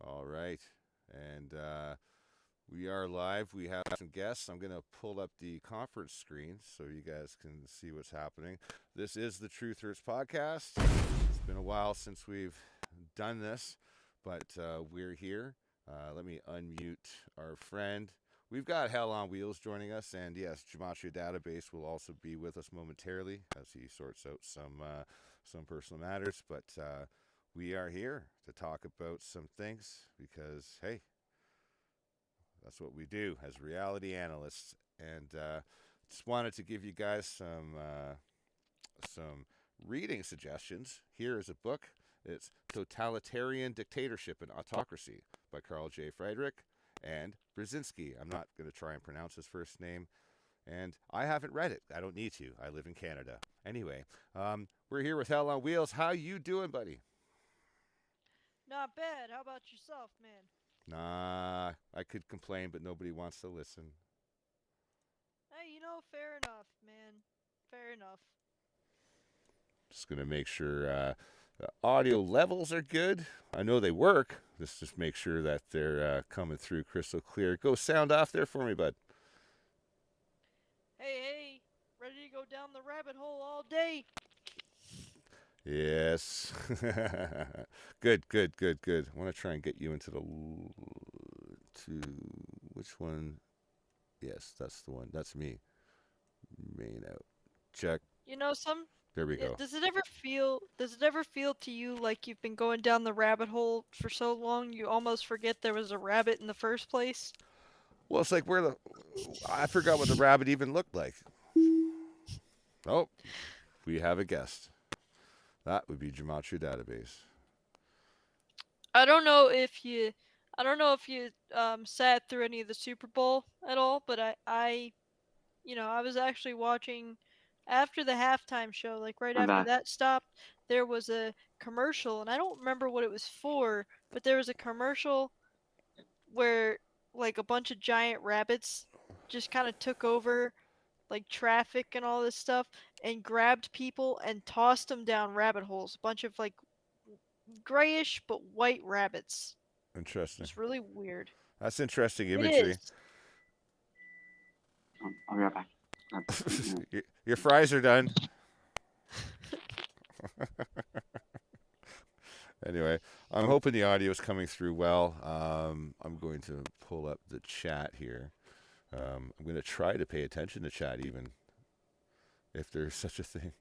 All right. And we are live. We have some guests. I'm going to pull up the conference screen so you guys can see what's happening. This is the Truth Hurts podcast. It's been a while since we've done this, but we're here. Let me unmute our friend. We've got Hell on Wheels joining us, and yes, Gematria Database will also be with us momentarily as he sorts out some personal matters. But we are here to talk about some things because, hey, that's what we do as reality analysts. And just wanted to give you guys some reading suggestions. Here is a book. It's Totalitarian Dictatorship and Autocracy by Carl J. Friedrich and Brzezinski. I'm not going to try and pronounce his first name. And I haven't read it. I don't need to. I live in Canada. Anyway, we're here with Hell on Wheels. How you doing, buddy? Not bad. How about yourself, man? Nah, I could complain, but nobody wants to listen. Hey, fair enough, man. Fair enough. Just gonna make sure the audio levels are good. I know they work. Just make sure that they're coming through crystal clear. Go sound off there for me, bud. Hey, ready to go down the rabbit hole all day? Yes. Good, good, good, good. I want to try and get you into the to which one? Yes, that's the one. That's me. Main out. Check. Some. There we go. Does it ever feel to you like you've been going down the rabbit hole for so long you almost forget there was a rabbit in the first place? Well, it's like where the I forgot what the rabbit even looked like. Oh, we have a guest. That would be Gematria Database. I don't know if you, I don't know if you sat through any of the Super Bowl at all, but I was actually watching after the halftime show, like right I'm after back. that stopped, there was a commercial, and I don't remember what it was for, but there was a commercial where like a bunch of giant rabbits just kind of took over like traffic and all this stuff and grabbed people and tossed them down rabbit holes. A bunch of like grayish but white rabbits. It Interesting. was really weird. That's interesting It imagery. is. I'll be right back. Your fries are done. Anyway, I'm hoping the audio is coming through well. I'm going to pull up the chat here. I'm going to try to pay attention to chat, even if there's such a thing.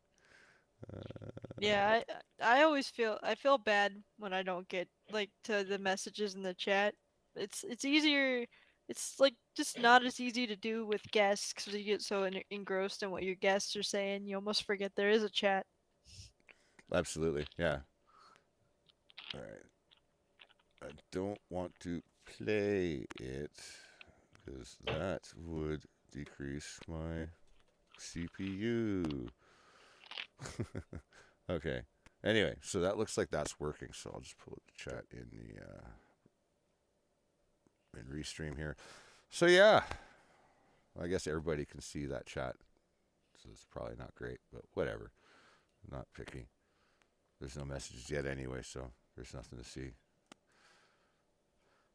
Yeah, I always I feel bad when I don't get like to the messages in the chat. It's easier. It's like just not as easy to do with guests because you get so engrossed in what your guests are saying, you almost forget there is a chat. Absolutely, yeah. All right. I don't want to play it because that would decrease my CPU. Okay. Anyway, so that looks like that's working. So I'll just pull up the chat in the in Restream here. So yeah, I guess everybody can see that chat. So it's probably not great, but whatever. I'm not picky. There's no messages yet anyway, so there's nothing to see.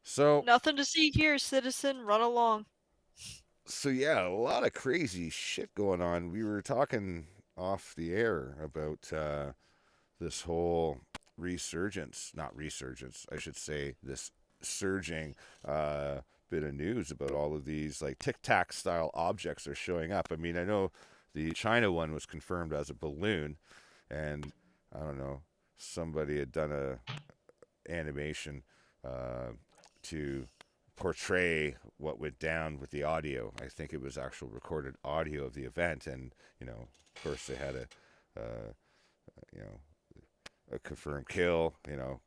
So Nothing to see here, citizen. Run along. so yeah, a lot of crazy shit going on. We were talking off the air about this whole resurgence, not resurgence, I should say, this surging bit of news about all of these like tic tac style objects are showing up. I mean, I know the China one was confirmed as a balloon, and I don't know, somebody had done a animation uh, to portray what went down with the audio. I think it was actual recorded audio of the event, and of course, they had you know, a confirmed kill,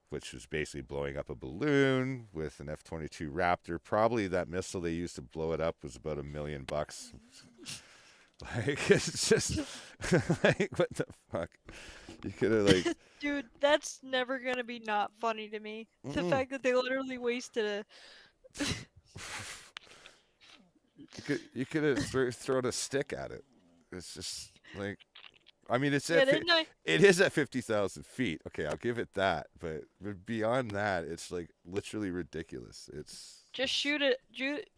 which was basically blowing up a balloon with an F-22 Raptor. Probably that missile they used to blow it up was about $1 million. Like, it's just like, what the fuck? You could have like, Dude, that's never gonna be not funny to me. The mm-mm. fact that they literally wasted a You could have thrown a stick at it. It's just like, I mean, it's Yeah, at didn't I it is at 50,000 feet. Okay, I'll give it that. But beyond that, it's like literally ridiculous. It's just shoot it?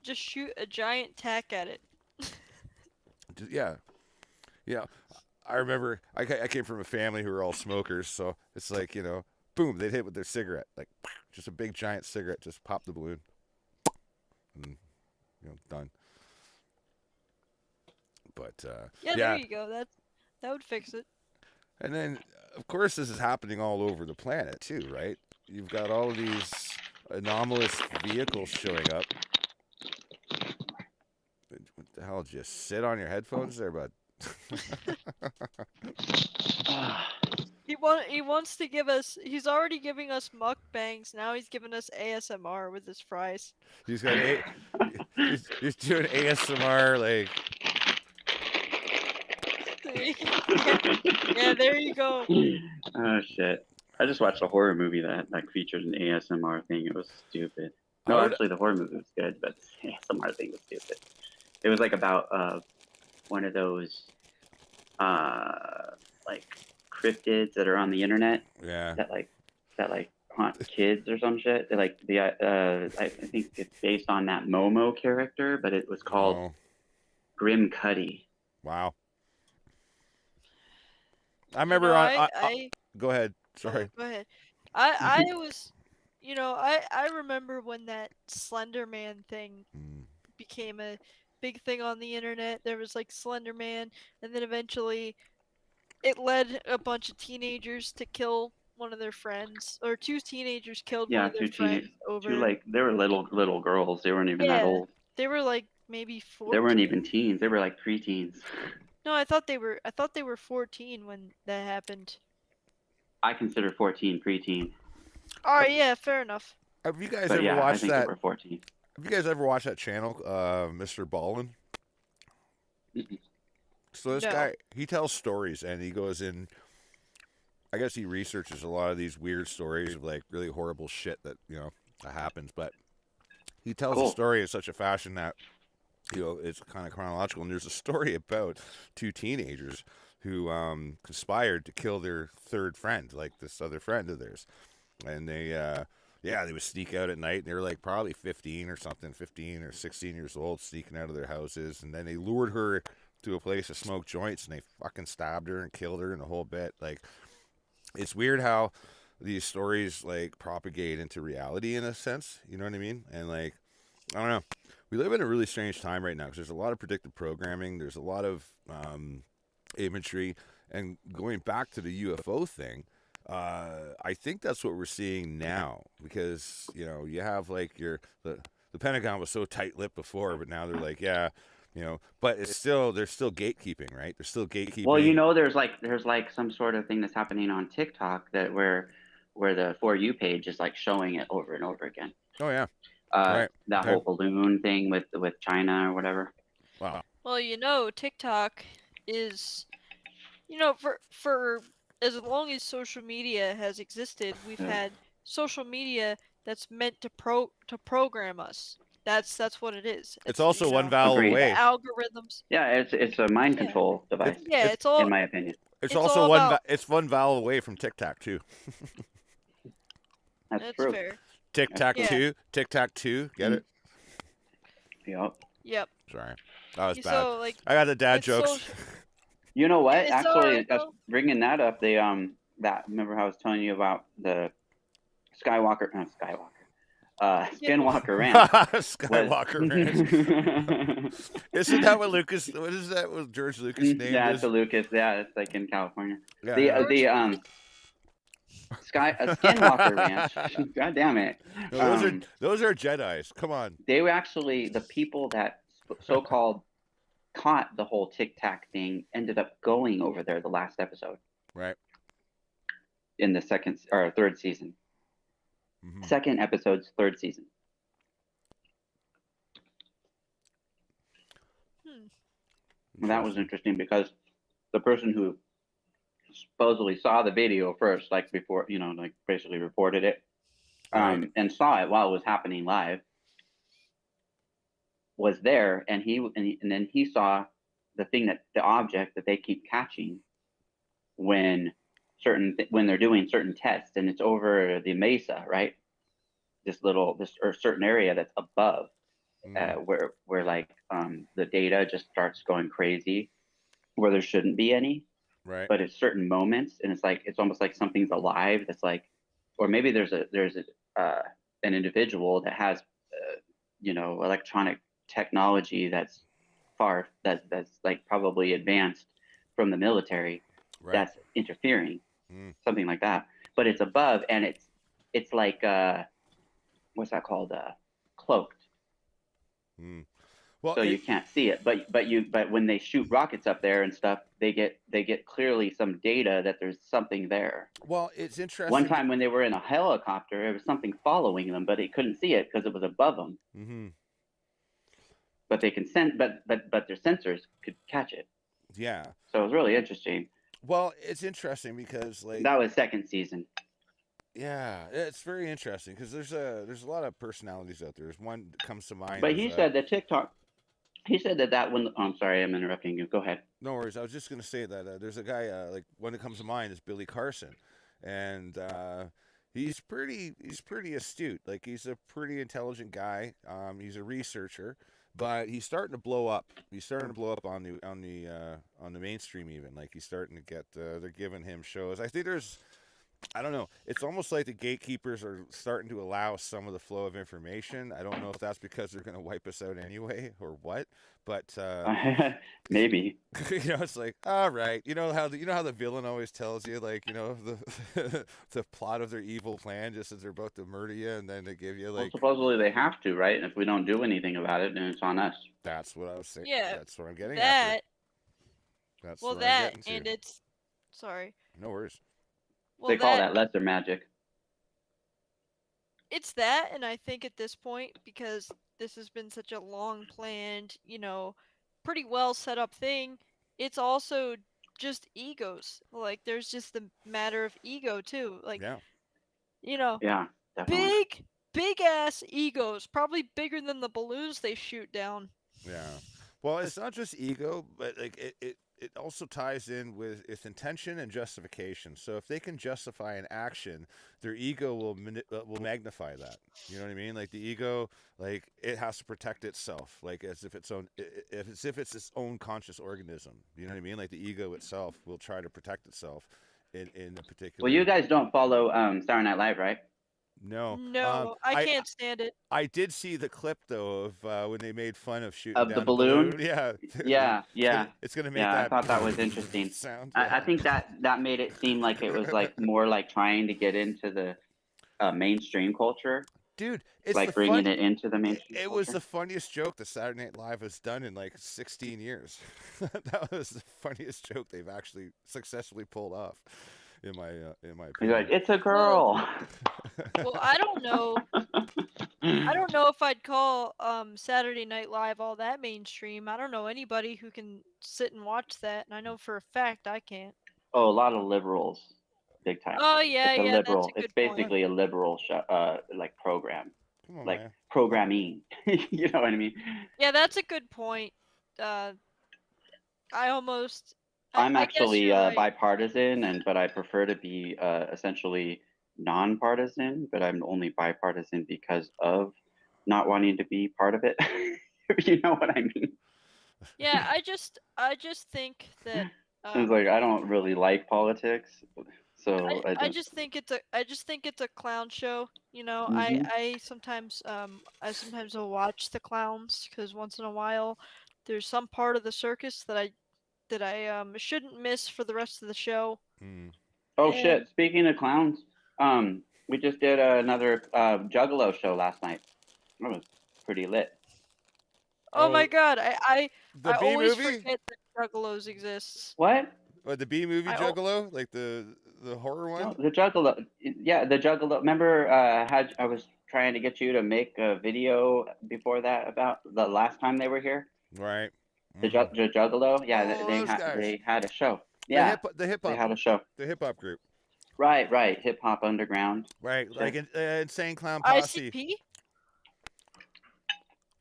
Just shoot a giant tack at it. yeah, yeah. I remember I came from a family who were all smokers, so it's like boom, they'd hit with their cigarette, like just a big giant cigarette, just pop the balloon, and done. But Yeah, there yeah, you go. That would fix it. and then of course this is happening all over the planet too, right? You've got all of these anomalous vehicles showing up. What the hell? Just sit on your headphones there, bud. He wants to give us. He's already giving us mukbangs. Now he's giving us ASMR with his fries. He's got he's doing ASMR like Yeah, there you go. Oh shit! I just watched a horror movie that featured an ASMR thing. It was stupid. No, actually, the horror movie was good, but the ASMR thing was stupid. It was like about one of those like cryptids that are on the internet yeah. that haunt kids or some shit. Like I think it's based on that Momo character, but it was called Oh, Grim Cuddy. wow. I remember go ahead. Sorry. Go ahead. I was, I remember when that Slender Man thing Mm. became a big thing on the internet. There was like Slender Man, and then eventually it led a bunch of teenagers to kill one of their friends, or two teenagers killed one Yeah, of their friends two over. like they were little girls. They weren't even that Yeah, old. they were like maybe They weren't 14. even teens. They were like preteens. No, I thought they were 14 when that happened. I consider 14 preteen, All right, yeah, fair enough. Have you guys but ever yeah, I watched think they that? were 14. Have you guys ever watched that channel, Mr. Ballin? Mm-mm. So this No. guy, he tells stories, and he goes in. I guess he researches a lot of these weird stories of like really horrible shit that that happens. But he tells the Cool. story in such a fashion that it's kind of chronological. And there's a story about two teenagers who conspired to kill their third friend, like this other friend of theirs, and they would sneak out at night. And they were like probably 15 or something, 15 or 16 years old, sneaking out of their houses, and then they lured her to a place to smoke joints, and they fucking stabbed her and killed her and the whole bit. Like, it's weird how these stories like propagate into reality in a sense. You know what I mean? And like, I don't know. We live in a really strange time right now because there's a lot of predictive programming. There's a lot of imagery, and going back to the UFO thing. I think that's what we're seeing now because you have like the Pentagon was so tight-lipped before, but now they're like, yeah, but they're still gatekeeping, right? They're still gatekeeping. Well, there's like some sort of thing that's happening on TikTok that where the For You page is like showing it over and over again. Oh yeah. Right. That Okay. whole balloon thing with China or whatever. Wow. Well, TikTok is, for as long as social media has existed, we've Yeah. had social media that's meant to program us. That's what it is. It's also one vowel Agreed. away. Algorithms. Yeah, it's a mind Yeah. control device. Yeah, it's all. in my opinion. It's It's also all about- it's one vowel away from TikTok too. That's true. fair. TikTok Yeah. two, TikTok two. Get it? Yep. Yep. Sorry, that was bad. So like, I got the dad it's jokes. social- You know what? It's Actually, alright, just though. bringing that up, they remember how I was telling you about the Skinwalker Ranch. Skywalker Ranch. Isn't that what Lucas? What is that? What George Lucas named? Yeah, is? it's a Lucas. Yeah, it's like in California. Yeah, The yeah. Skinwalker Ranch. God damn it. No, those are Jedi's. Come on. They were actually the people that so-called caught the whole Tic Tac thing ended up going over there the last episode Right. in the second or third season. Mhm. Second episode's third season. And that was interesting because the person who supposedly saw the video first, like before, like basically reported it, Right. and saw it while it was happening live, was there, and then he saw the object that they keep catching when when they're doing certain tests, and it's over the mesa, right? This or certain area that's above, where like the data just starts going crazy, where there shouldn't be any, Right. but at certain moments, and it's almost like something's alive. That's like, or maybe there's an individual that has electronic technology that's that's like probably advanced from the military, Right. that's interfering, something like that. But it's above, and it's like what's that called? Cloaked. Well, So you can't see it, but when they shoot rockets up there and stuff, they get clearly some data that there's something there. Well, it's interesting. One time when they were in a helicopter, there was something following them, but they couldn't see it because it was above them. Mm-hmm. But they can sense, but their sensors could catch it. Yeah. So it was really interesting. Well, it's interesting because like that was second season. Yeah, it's very interesting because there's a lot of personalities out there. There's one that comes to mind. But he said that TikTok. He said that one. Oh, I'm sorry, I'm interrupting you. Go ahead. No worries. I was just gonna say that there's a guy like one that comes to mind is Billy Carson, and he's pretty astute. Like he's a pretty intelligent guy. He's a researcher, but he's starting to blow up. He's starting to blow up on the mainstream even. Like he's starting to get they're giving him shows. I think I don't know. It's almost like the gatekeepers are starting to allow some of the flow of information. I don't know if that's because they're going to wipe us out anyway or what, but maybe. It's like, all right. You know how the villain always tells you, like, the the plot of their evil plan just as they're about to murder you, and then they give you like. Well, supposedly they have to, right? And if we don't do anything about it, then it's on us. That's what I was saying. Yeah, that's what I'm getting that. at. That's well, what that I'm getting to. and it's. Sorry. No worries. Well, they call that lesser magic. It's that, and I think at this point, because this has been such a long planned, pretty well set up thing, it's also just egos. Like there's just the matter of ego too. Like yeah. Yeah, definitely. big ass egos, probably bigger than the balloons they shoot down. Yeah. Well, it's not just ego, but like it also ties in with its intention and justification. So if they can justify an action, their ego will magnify that. You know what I mean? Like the ego, like it has to protect itself, like as if it's its own conscious organism. You know what I mean? Like the ego itself will try to protect itself in a particular. Well, you guys don't follow Saturday Night Live, right? No, I can't stand it. I did see the clip though of when they made fun of shooting of down the balloon. Yeah, yeah. It's gonna make I thought that was interesting. Sound. I think that made it seem like it was like more like trying to get into the mainstream culture. Dude, it's like bringing it into the mainstream. It was the funniest joke that Saturday Night Live has done in like 16 years. That was the funniest joke they've actually successfully pulled off. In my opinion. He's like, it's a girl. Well, I don't know. I don't know if I'd call Saturday Night Live all that mainstream. I don't know anybody who can sit and watch that, and I know for a fact I can't. Oh, a lot of liberals, big time. Oh yeah, it's liberal. That's a good it's basically point. a liberal like program, on, like man. Programming. You know what I mean? Yeah, that's a good point. I'm actually right. bipartisan, but I prefer to be essentially nonpartisan. But I'm only bipartisan because of not wanting to be part of it. You know what I mean? Yeah, I just think that. It's like I don't really like politics, so I just think it's a clown show. Mhm. I sometimes will watch the clowns because once in a while there's some part of the circus that I shouldn't miss for the rest of the show. Oh shit! Speaking of clowns, we just did another Juggalo show last night. It was pretty lit. Oh my god! I always movie? forget that Juggalos exists. What? What, the B movie Juggalo, like the horror one? No, the Juggalo. Yeah, the Juggalo. Remember, I was trying to get you to make a video before that about the last time they were here. Right. The Juggalo. Yeah, Oh, they had a show. Yeah, the hip hop. They had a show. The hip hop group. Right. Hip Hop Underground. Right, Sure. like Insane Clown Posse. ICP.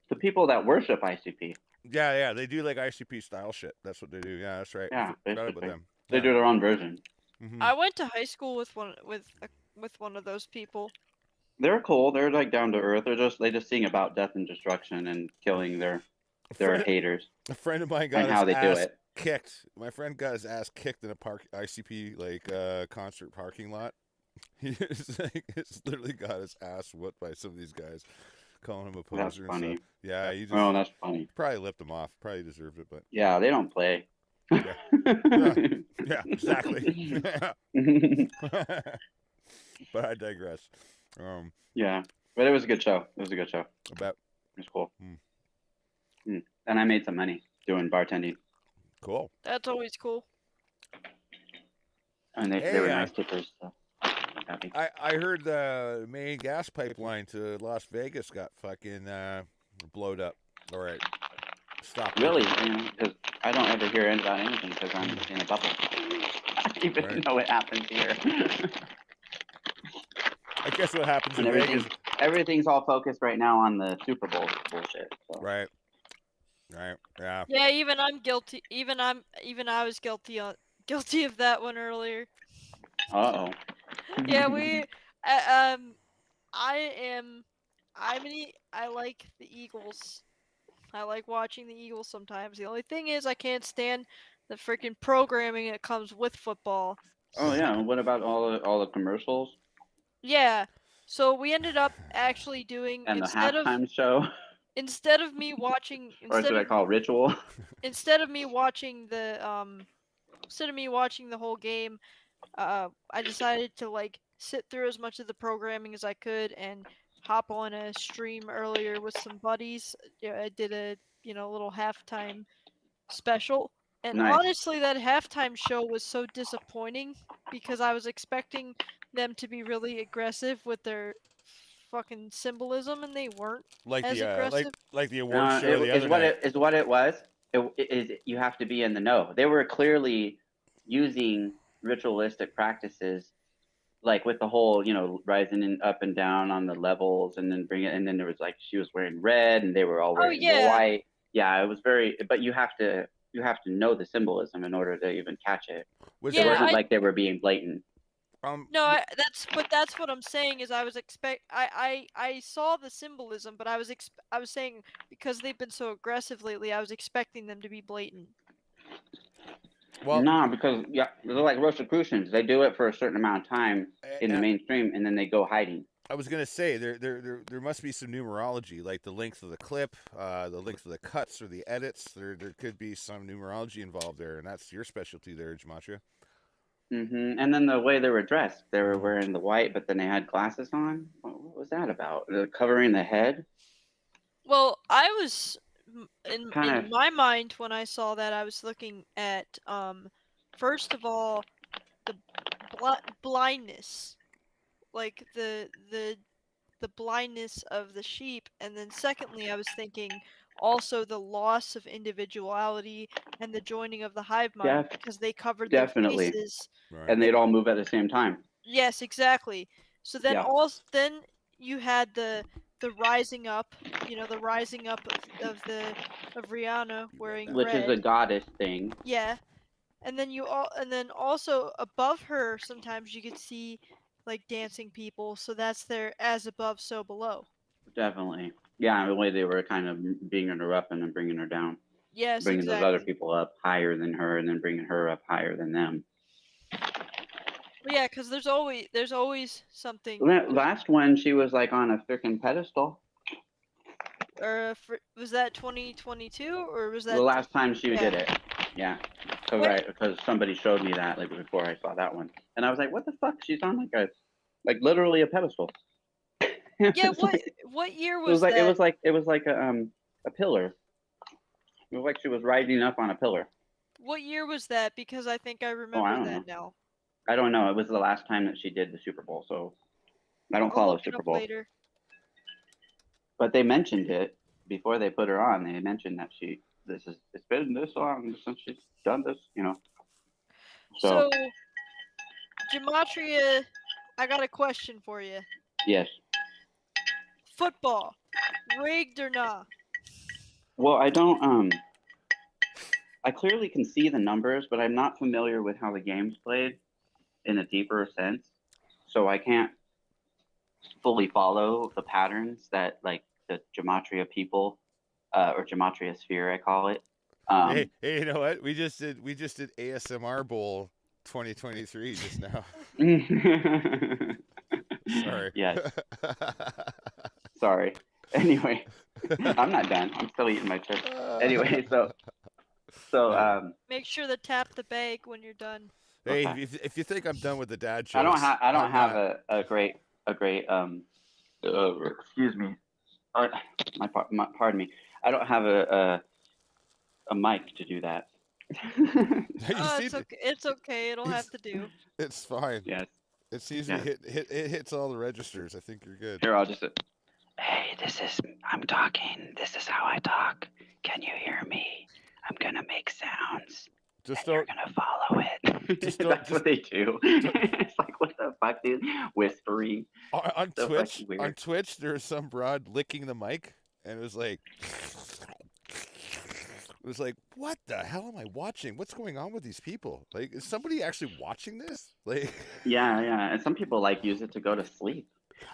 The people that worship ICP. Yeah, they do like ICP style shit. That's what they do. Yeah, that's right. Yeah, Forgot about them. They Yeah. do their own version. Mhm. I went to high school with one of those people. They're cool. They're like down to earth. They just sing about death and destruction and killing their friend, haters a friend of mine and got his how they do ass it. kicked. My friend got his ass kicked in a ICP concert parking lot. He's literally got his ass whooped by some of these guys, calling him a poser That's and funny. stuff. Yeah, he just Oh, that's funny. probably lipped him off. Probably deserved it, but Yeah, they don't play. Yeah. yeah, exactly. But I digress. Yeah, but it was a good show. It was a good show. I bet. It was cool. Hmm. And I made some money doing bartending. Cool. That's always cool. And they Hey, were nice tippers. So happy. I heard the main gas pipeline to Las Vegas got fucking blowed up. All right. Stop. Really? Because I don't ever hear about anything because I'm in a bubble. I don't even Right. know what happens here. I guess what happens in And Vegas. everything's all focused right now on the Super Bowl bullshit. So. Right. Right. Yeah. Yeah, even I'm guilty. Even I was guilty of that one earlier. Uh oh. Yeah, I like the Eagles. I like watching the Eagles sometimes. The only thing is I can't stand the freaking programming that comes with football. Oh yeah. And what about all the commercials Yeah. So we ended up actually doing and the halftime show, instead of me watching or should I call it ritual? instead of me watching the whole game, I decided to like sit through as much of the programming as I could and hop on a stream earlier with some buddies. Yeah, I did a little halftime special. And Nice. honestly, that halftime show was so disappointing because I was expecting them to be really aggressive with their fucking symbolism, and they weren't Like as the aggressive. like the award show the other night. Is what it was. You have to be in the know. They were clearly using ritualistic practices, like with the whole, rising up and down on the levels, and then and then there was like she was wearing red, and they were all wearing white. Yeah, it was very. But you have to know the symbolism in order to even catch it. Was It Yeah, wasn't like they were being blatant. No, that's what I'm saying is I saw the symbolism, but I was saying because they've been so aggressive lately, I was expecting them to be blatant. well, No, because they're like Rosicrucians. They do it for a certain amount of time in the mainstream, and then they go hiding. I was gonna say there must be some numerology, like the length of the clip, the length of the cuts or the edits. There could be some numerology involved there, and that's your specialty there, Gematria. And then the way they were dressed, they were wearing the white, but then they had glasses on. What was that about? Covering the head? Well, I was in Kinda- my mind when I saw that, I was looking at first of all the blindness, like the blindness of the sheep, and then secondly I was thinking also the loss of individuality and the joining of the hive mind because they covered their Definitely. faces. Right. And they'd all move at the same time. Yes, exactly. So then Yeah. then you had the rising up, the rising up of Rihanna wearing Which red. is a goddess thing. Yeah. And then also above her sometimes you could see like dancing people, so that's their as above so below. Definitely. Yeah, the way they were kind of bringing her up and then bringing her down. Yes, bringing exactly. those other people up higher than her and then bringing her up higher than them. Well, yeah, because there's always something. Last one, she was like on a freaking pedestal. Was that 2022 or was that The last time she did it? Yeah. So What? right, because somebody showed me that like before I saw that one, and I was like, "What the fuck? She's on like literally a pedestal." Yeah. Like, what year it was was like that? it was like a pillar. It was like she was riding up on a pillar. What year was that? Because I think I remember don't that know. now. I don't know. It was the last time that she did the Super Bowl, so I don't I'll follow look it Super up Bowl. later. But they mentioned it before they put her on. They mentioned that it's been this long since she's done this, So, Gematria, I got a question for you. Yes. Football, rigged or not? Well, I don't I clearly can see the numbers, but I'm not familiar with how the game's played in a deeper sense. So I can't fully follow the patterns that like the gematria people, or gematria sphere, I call it. Hey, you know what? We just did ASMR Bowl 2023 just now. Sorry. Yes, sorry. Anyway, I'm not done. I'm still eating my chips. Anyway, so Yeah. Make sure to tap the bag when you're done. Hey, okay. if you think I'm done with the dad jokes, I don't I'm have not. a great excuse me. Pardon me. I don't have a mic to do that. You see, It's okay. It's okay. It'll have to do. it's fine. Yes. It seems to Yes. it hits all the registers. I think you're good. Here, I'll just. Hey, I'm talking. This is how I talk. Can you hear me? I'm gonna make sounds. Just You're don't. gonna follow it. Just don't- That's just- what they do. It's like, what the fuck, dude? Whispering. On So Twitch, fucking weird. on Twitch, there was some broad licking the mic, and it was like, what the hell am I watching? What's going on with these people? Like, is somebody actually watching this? Like, Yeah. And some people like use it to go to sleep.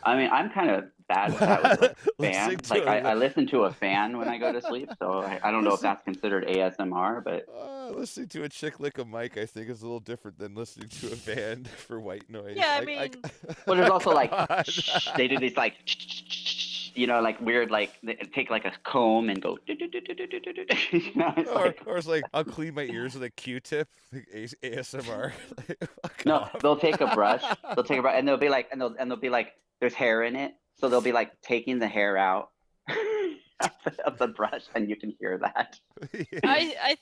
I mean, I'm kind of bad with that with like Listening fans. to Like a- I listen to a fan when I go to sleep, so I don't know if Listen- that's considered ASMR, but listening to a chick lick a mic, I think, is a little different than listening to a band for white noise. Yeah, I mean, well, there's also like God. they do these like like weird like they take like a comb and go it's like, or it's like I'll clean my ears with a Q-tip, like ASMR. Like, fuck no, off. they'll take a brush, and they'll be like they'll be like there's hair in it, so they'll be like taking the hair out of the brush, and you can hear that. Yeah. I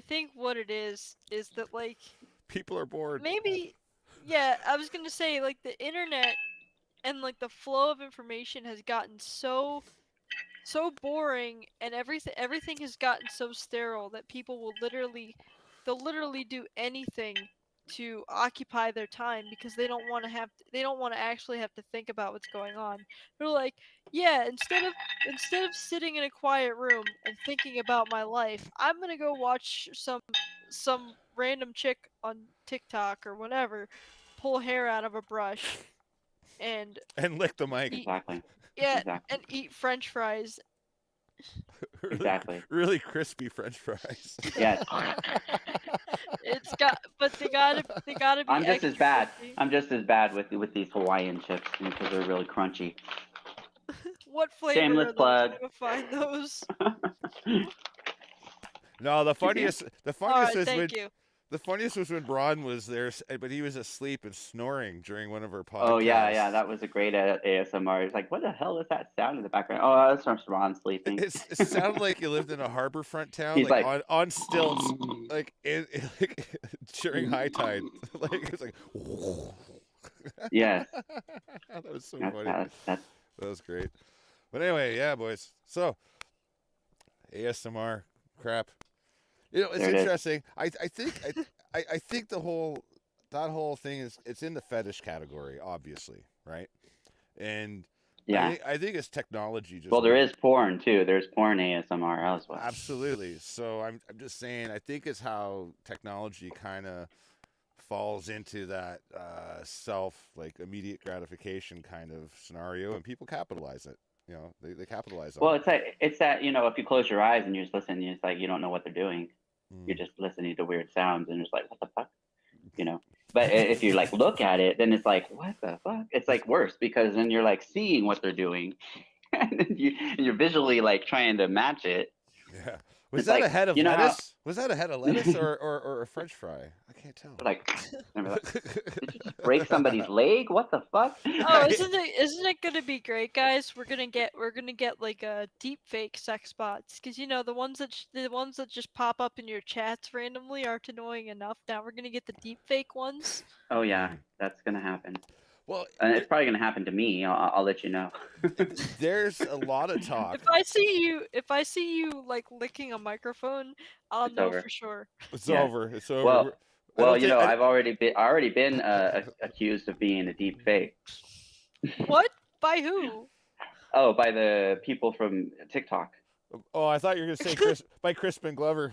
think what it is that like People are bored. maybe, yeah, I was gonna say like the internet and like the flow of information has gotten so boring, and everything has gotten so sterile that people will they'll literally do anything to occupy their time because they don't want to actually have to think about what's going on. They're like, yeah, instead of sitting in a quiet room and thinking about my life, I'm gonna go watch some random chick on TikTok or whatever pull hair out of a brush and And lick the mic. eat, Exactly. yeah, Exactly. and eat French fries. Really, Exactly. really crispy French fries. Yes. But they gotta be. I'm just as extra bad. crispy. I'm just as bad with these Hawaiian chips because they're really crunchy. What flavor Shameless are those? plug. I'm gonna find those. No, the funniest Alright, is thank you. the funniest was when Braun was there, but he was asleep and snoring during one of our podcasts. Oh yeah, that was a great ASMR. It's like, what the hell is that sound in the background? Oh, that's from Ron sleeping. It sounded like you lived in a harborfront town, He's like, like- on stilts, like like during high tide. Like it's like. Yes, That was so that's, funny. that's That was great. But anyway, yeah, boys. So ASMR crap. You know, it's There it is. interesting. I think that whole thing it's in the fetish category, obviously, right? And yeah. I think it's technology. Just Well, there is porn too. There's porn ASMR as well. absolutely. So I'm just saying. I think it's how technology kind of falls into that like immediate gratification kind of scenario, and people capitalize it. You know, they capitalize on Well, it. it's that if you close your eyes and you just listen, it's like you don't know what they're doing. Mm. You're just listening to weird sounds and you're just like, what the fuck, But if you like look at it, then it's like, what the fuck? It's like worse because then you're like seeing what they're doing, and then you're visually like trying to match it. Yeah. Was It's that like, a head of you know how- lettuce? Was that a head of lettuce or a French fry? I can't tell. Like, and we're like, did you just break somebody's leg? What the fuck? Oh, isn't it gonna be great, guys? We're gonna get like deep fake sex bots, because the ones that just pop up in your chats randomly aren't annoying enough. Now we're gonna get the deep fake ones. Oh yeah, that's gonna happen, Well, and it's probably gonna happen to me. I'll let you know. there's a lot of talk. If I see you like licking a microphone, I'll It's know over. for sure. It's Yeah. over. It's over. Well, I don't think- I've already been accused of being a deep fake. What? By who? Oh, by the people from TikTok. Oh, I thought you were gonna say Chris by Crispin Glover.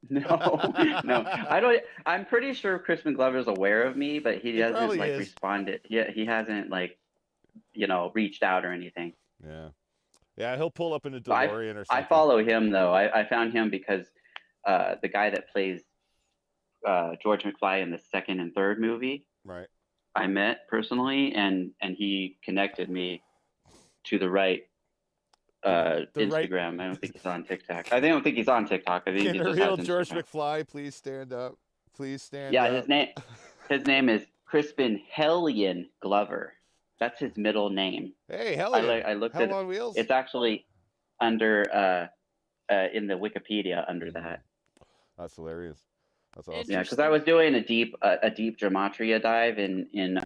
No, no, I don't. I'm pretty sure Crispin Glover's aware of me, but he He hasn't probably like is. responded. He hasn't like reached out or anything. Yeah, yeah. He'll pull up in a So DeLorean or I something. follow him though. I found him because the guy that plays George McFly in the second and third movie Right. I met personally, and he connected me to the right The right. Instagram. I don't think he's on TikTok. I don't think he's on TikTok. I think Can he the just real has George Instagram. McFly please stand up? Please stand Yeah, up. his name is Crispin Hellion Glover. That's his middle name. Hey, hell yeah. I looked Hell at on wheels. it's actually under in the Wikipedia under that. That's hilarious. That's awesome. Yeah, because I was doing a deep gematria dive in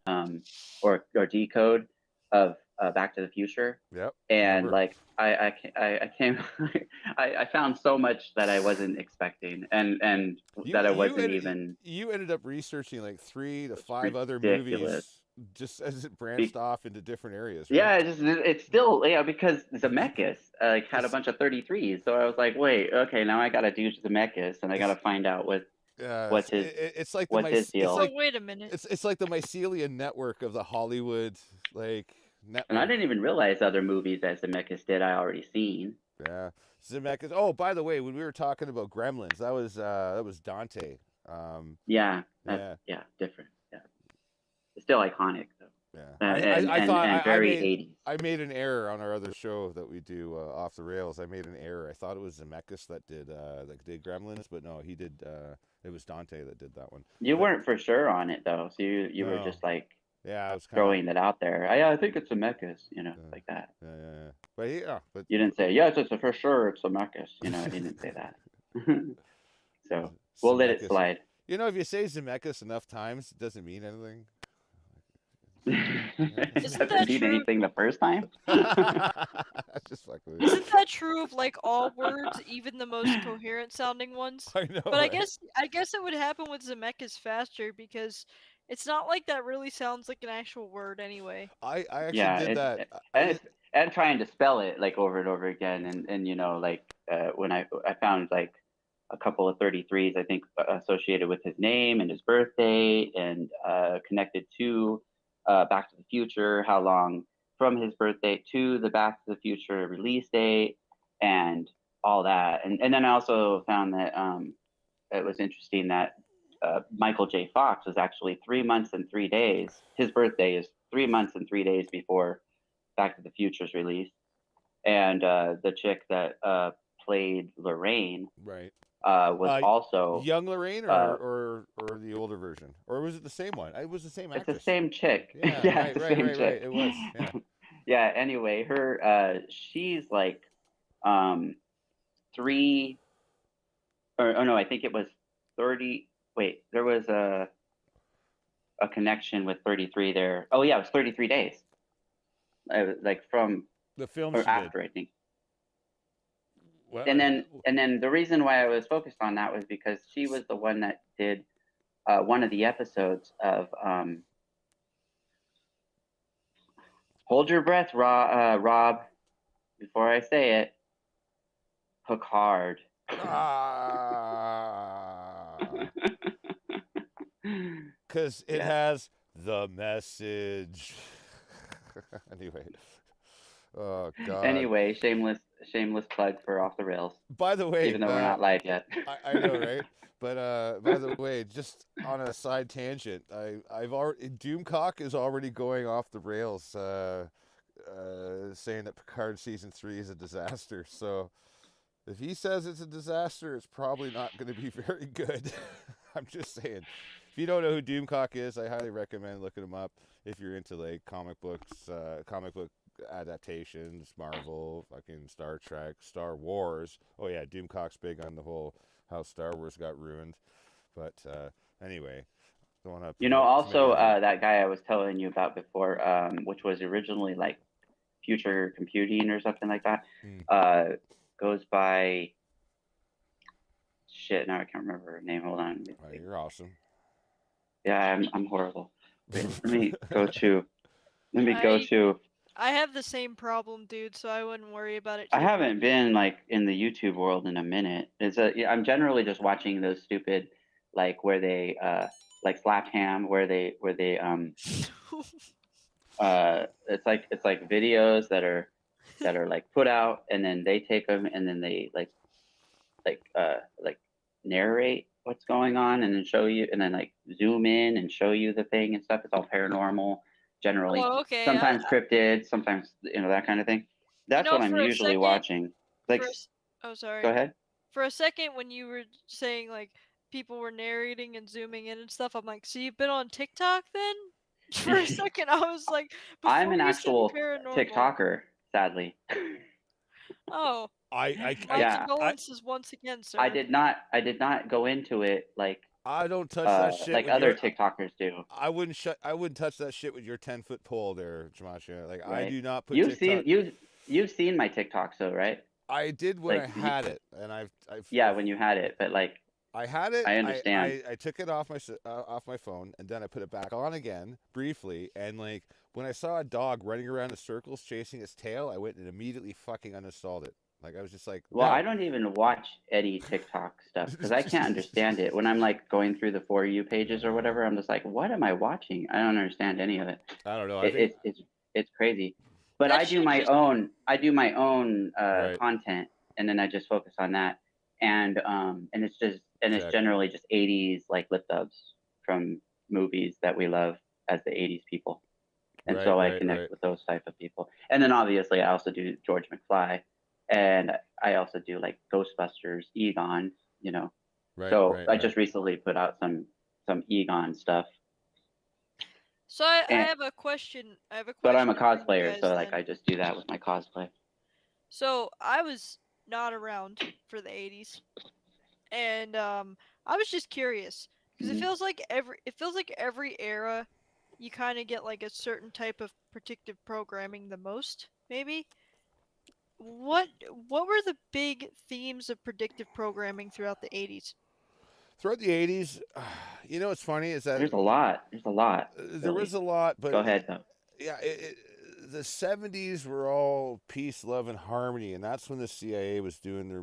or decode of Back to the Future. Yep. And remember. like I came I found so much that I wasn't expecting and that I wasn't even. You ended up researching like 3 to 5 other ridiculous. movies just as it branched off into different areas. Right? Yeah, it's still because Zemeckis had a bunch of 33s, so I was like, wait, okay, now I gotta do Zemeckis and I gotta find out what's his it's like what's his deal. So wait a minute. It's like the mycelium network of the Hollywood like network. And I didn't even realize other movies that Zemeckis did I already seen. Yeah, Zemeckis. Oh, by the way, when we were talking about Gremlins, that was Dante. Yeah, different. Yeah, it's still iconic though. Yeah, I thought and very 80s. I made an error on our other show that we do off the rails. I made an error. I thought it was Zemeckis that did Gremlins, but no, he did. It was Dante that did that one. You weren't for sure on it though, so you were just like I was throwing it out there. I think it's Zemeckis, like that. Yeah, but you didn't say yes, it's for sure it's Zemeckis. You didn't say that. So we'll let it slide. If you say Zemeckis enough times, it doesn't mean anything. Doesn't mean anything the first time. Just like Isn't that true of like all words, even the most coherent sounding ones? I know. But right? I guess it would happen with Zemeckis faster because it's not like that really sounds like an actual word anyway. I actually did that. And trying to spell it like over and over again, and like when I found like a couple of 33s, I think associated with his name and his birthday, and connected to Back to the Future, how long from his birthday to the Back to the Future release date, and all that. And then I also found that it was interesting that Michael J. Fox was actually 3 months and 3 days. His birthday is 3 months and 3 days before Back to the Future's release. And the chick that played Lorraine, right, was also young Lorraine, or the older version, or was it the same one? It was the same actress. It's the same chick. Yeah, right. It was. Yeah. Yeah. Anyway, her she's like 3 or no, I think it was 30. Wait, there was a connection with 33 there. Oh yeah, it was 33 days. Like from the film or after, did. I think. Well, and then the reason why I was focused on that was because she was the one that did one of the episodes of hold your breath, Rob, before I say it. Picard. Because it has the message. Anyway. Oh God. Anyway, shameless plug for Off the Rails. By the way, even though we're not live yet. I know, right? But by the way, just on a side tangent, I've already Doomcock is already going off the rails, saying that Picard season 3 is a disaster. So if he says it's a disaster, it's probably not going to be very good. I'm just saying. If you don't know who Doomcock is, I highly recommend looking him up if you're into like comic book adaptations, Marvel, fucking Star Trek, Star Wars. Oh yeah, Doomcock's big on the whole how Star Wars got ruined. But anyway, don't want to. Also that guy I was telling you about before, which was originally like Future Computing or something like that, goes by. Shit, now I can't remember her name. Hold on. Oh, you're awesome. Yeah, I'm horrible. Wait, let me go to. I have the same problem, dude, so I wouldn't worry about it I too haven't been like in the YouTube world in a minute. I'm generally just watching those stupid, like where they like Slap Ham, where they much. it's like videos that are like put out, and then they take them and then they like narrate what's going on, and then show you, and then like zoom in and show you the thing and stuff. It's all paranormal, generally. Oh, okay. Sometimes cryptid, sometimes that kind of thing. That's what I'm For a usually second, watching. Like, oh, sorry. go ahead. For a second, when you were saying like people were narrating and zooming in and stuff, I'm like, so you've been on TikTok then? For a second, I was like, I'm before an you said actual paranormal. TikToker, sadly. Oh, I my Yeah. condolences once again, sir. I did not go into it like don't touch that shit like with other your. TikTokers do. I wouldn't touch that shit with your 10-foot pole there, Jamacha. Like I Right. do not put You've TikTok. you've seen my TikToks though, right? I did when I Like, had it, and I've Yeah, when you had it, but like I had it. I understand. I took it off my phone, and then I put it back on again briefly. And like when I saw a dog running around in circles chasing its tail, I went and immediately fucking uninstalled it. Like I was just like, Well, no. I don't even watch any TikTok stuff because I can't understand it. When I'm like going through the For You pages or whatever, I'm just like, what am I watching? I don't understand any of it. I don't know. I think It's crazy. But That I do shit my just- own Right. content, and then I just focus on that. And it's Exactly. generally just 80s like lip dubs from movies that we love as the 80s people. And Right, so I right, connect right. with those type of people. And then obviously I also do George McFly, and I also do like Ghostbusters, Egon, Right, So right, I right. just recently put out some Egon stuff. So I And- have a question. I have a question. But I'm a for you cosplayer, guys so like then. I just do that with my cosplay. So I was not around for the 80s, and I was just curious because Mhm. it feels like every era you kind of get like a certain type of predictive programming the most, maybe. What were the big themes of predictive programming throughout the 80s? Throughout the 80s, you know what's funny is that There's a lot. There's a lot. there really. was a lot, but Go ahead though. yeah, the 70s were all peace, love, and harmony, and that's when the CIA was doing their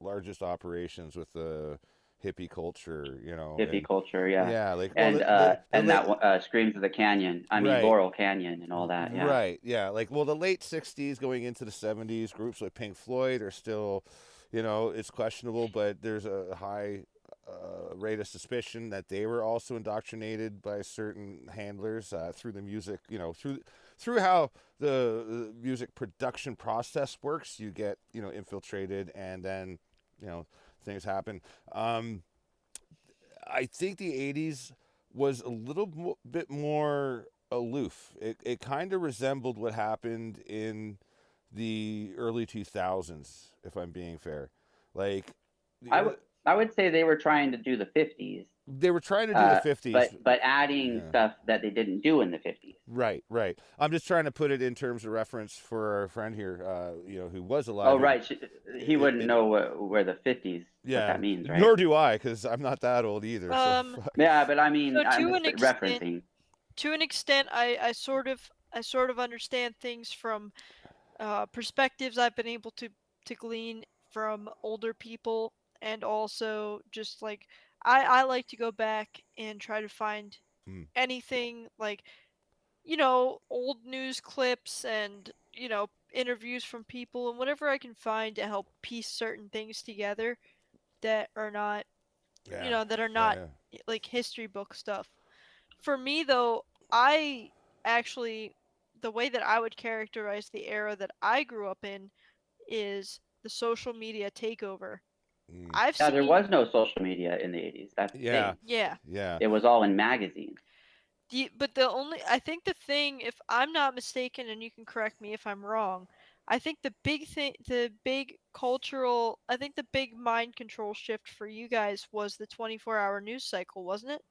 largest operations with the hippie culture, Hippie and, culture, yeah. yeah, like And the and late, that Screams of the Canyon. I mean Right. Laurel Canyon and all that. Yeah. right, yeah, like the late 60s going into the 70s, groups like Pink Floyd are still, it's questionable, but there's a high rate of suspicion that they were also indoctrinated by certain handlers through the music, through how the music production process works. You get, infiltrated, and then, things happen. I think the 80s was a little bit more aloof. It kind of resembled what happened in the early 2000s, if I'm being fair. Like, I would say they were trying to do the 50s. They were trying to do the 50s, but adding stuff that they didn't do in the 50s. Right, right. I'm just trying to put it in terms of reference for our friend here, who was alive. Oh, right. He wouldn't know where the 50s, what that means, right? Nor do I, because I'm not that old either. Yeah, but I mean, So I'm to an just referencing. To an extent, I sort of understand things from perspectives I've been able to glean from older people, and also just like I like to go back and try to find anything like old news clips and interviews from people and whatever I can find to help piece certain things together that are not like history book stuff. For me though, I actually the way that I would characterize the era that I grew up in is the social media takeover. I've Yeah, seen there was no social media in the 80s. That's the thing. Yeah. It was all in magazines. But I think the thing, if I'm not mistaken, and you can correct me if I'm wrong, I think the big cultural, I think the big mind control shift for you guys was the 24-hour news cycle, wasn't it?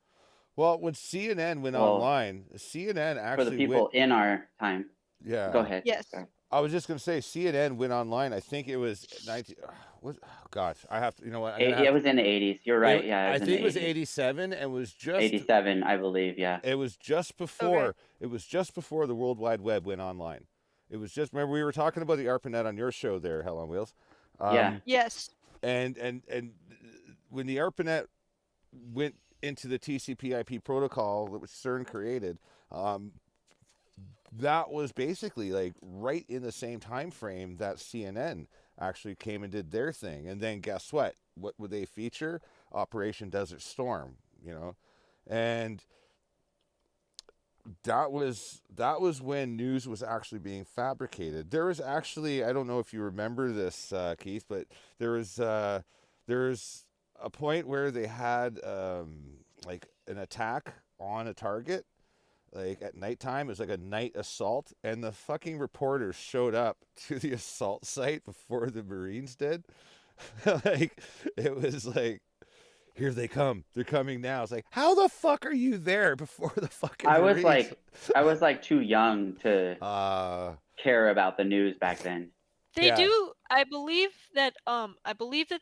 Well, when CNN went online, CNN actually for the people in our time. Yeah. Go ahead. Yes. Sorry. I was just gonna say CNN went online. I think it was 19. God, I have to. You know what? It was in the 80s. You're right. Yeah. I think it was 87, and was just 87, I believe. Yeah. It was just before. It was just before the World Wide Web went online. It was just, remember we were talking about the ARPANET on your show there, Hell on Wheels. Yeah. Yes. And when the ARPANET went into the TCP/IP protocol that was CERN created, that was basically like right in the same time frame that CNN actually came and did their thing. And then guess what? What would they feature? Operation Desert Storm, you know, and that was when news was actually being fabricated. There was actually, I don't know if you remember this, Keith, but there was a point where they had like an attack on a target, like at nighttime. It was like a night assault, and the fucking reporters showed up to the assault site before the Marines did. Like, it was like, here they come. They're coming now. It's like, how the fuck are you there before the fucking I Marines? was like too young to care about the news back then. They do. I believe that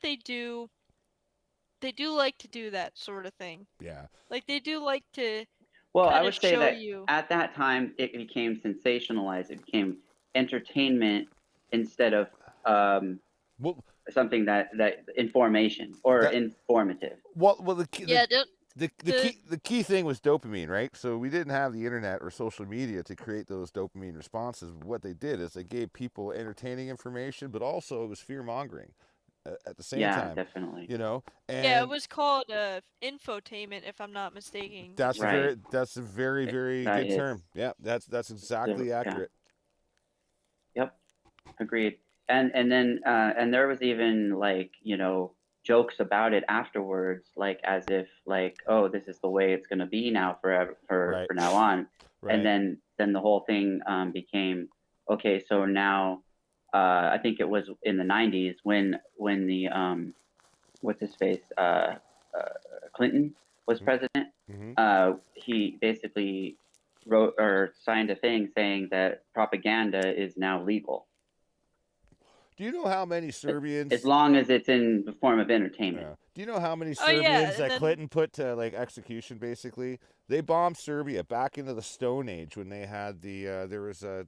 they do like to do that sort of thing. Yeah. Like they do like to. Well, I kinda would say show that you. at that time it became sensationalized. It became entertainment instead of Well, something that information or informative. well, the key thing was dopamine, right? So we didn't have the internet or social media to create those dopamine responses. What they did is they gave people entertaining information, but also it was fear mongering at the same time. Yeah, definitely. You know, and Yeah, it was called infotainment, if I'm not mistaken. that's Right. a very very That good is. term. Yeah, that's exactly Yeah. accurate. Yep, agreed. And then there was even like, you know, jokes about it afterwards, like as if like, oh, this is the way it's going to be now forever for now on. Right. And then the whole thing became, okay, so now I think it was in the 90s when the what's his face Clinton was president. He basically wrote or signed a thing saying that propaganda is now legal. Do you know how many Serbians, as long as it's in the form of entertainment? Do you know how many Oh, yeah, Serbians and that then- Clinton put to like execution? Basically, they bombed Serbia back into the Stone Age when they had the there was a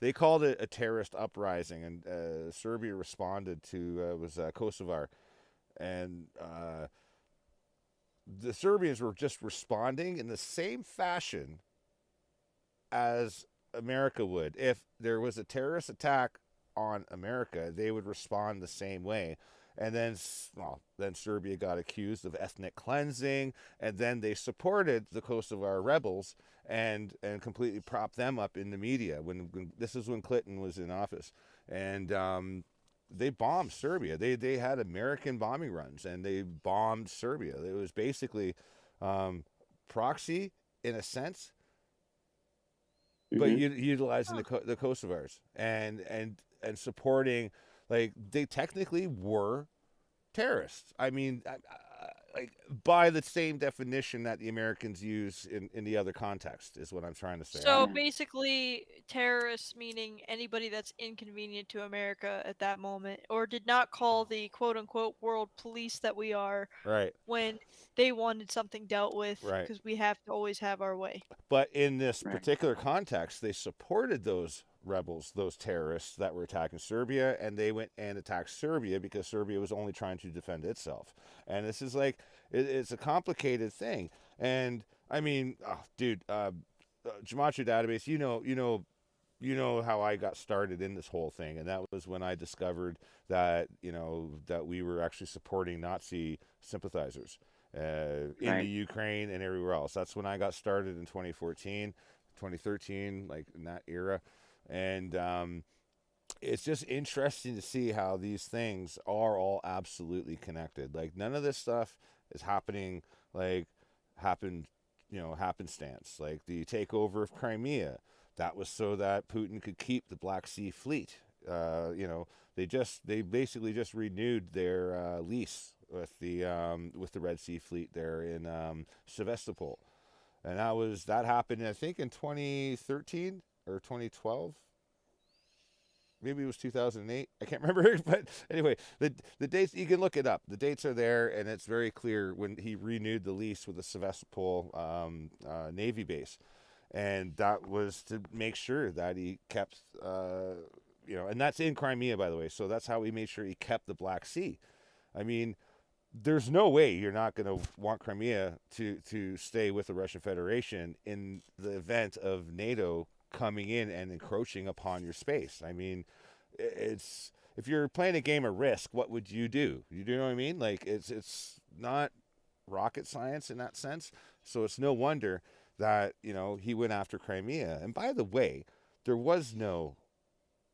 they called it a terrorist uprising, and Serbia responded to was Kosovar, and the Serbians were just responding in the same fashion as America would. If there was a terrorist attack on America, they would respond the same way. And then Serbia got accused of ethnic cleansing, and then they supported the Kosovar rebels and completely propped them up in the media. When this is when Clinton was in office, and they bombed Serbia. They had American bombing runs, and they bombed Serbia. It was basically proxy in a sense, but utilizing the Kosovars and supporting, like, they technically were terrorists. I mean, like, by the same definition that the Americans use in the other context is what I'm trying to say. So basically, terrorists meaning anybody that's inconvenient to America at that moment, or did not call the quote-unquote world police that we are, right, when they wanted something dealt with, right, because we have to always have our way. But in this particular context, they supported those rebels, those terrorists that were attacking Serbia, and they went and attacked Serbia because Serbia was only trying to defend itself. And this is like, it's a complicated thing. And I mean, dude, Gematria Database, you know how I got started in this whole thing, and that was when I discovered that, you know, that we were actually supporting Nazi sympathizers in the Ukraine and everywhere else. That's when I got started in 2014, 2013, like in that era. And it's just interesting to see how these things are all absolutely connected. Like, none of this stuff is happening, like, happenstance. Like the takeover of Crimea, that was so that Putin could keep the Black Sea Fleet. They basically just renewed their lease with the Red Sea Fleet there in Sevastopol, and that happened, I think, in 2013 or 2012. Maybe it was 2008. I can't remember. But anyway, the dates, you can look it up. The dates are there, and it's very clear when he renewed the lease with the Sevastopol Navy base. and that was to make sure that he kept, and that's in Crimea, by the way. So that's how he made sure he kept the Black Sea. I mean, there's no way you're not going to want Crimea to stay with the Russian Federation in the event of NATO coming in and encroaching upon your space. I mean, it's if you're playing a game of Risk, what would you do? You know what I mean? Like it's not rocket science in that sense. So it's no wonder that he went after Crimea. And by the way, there was no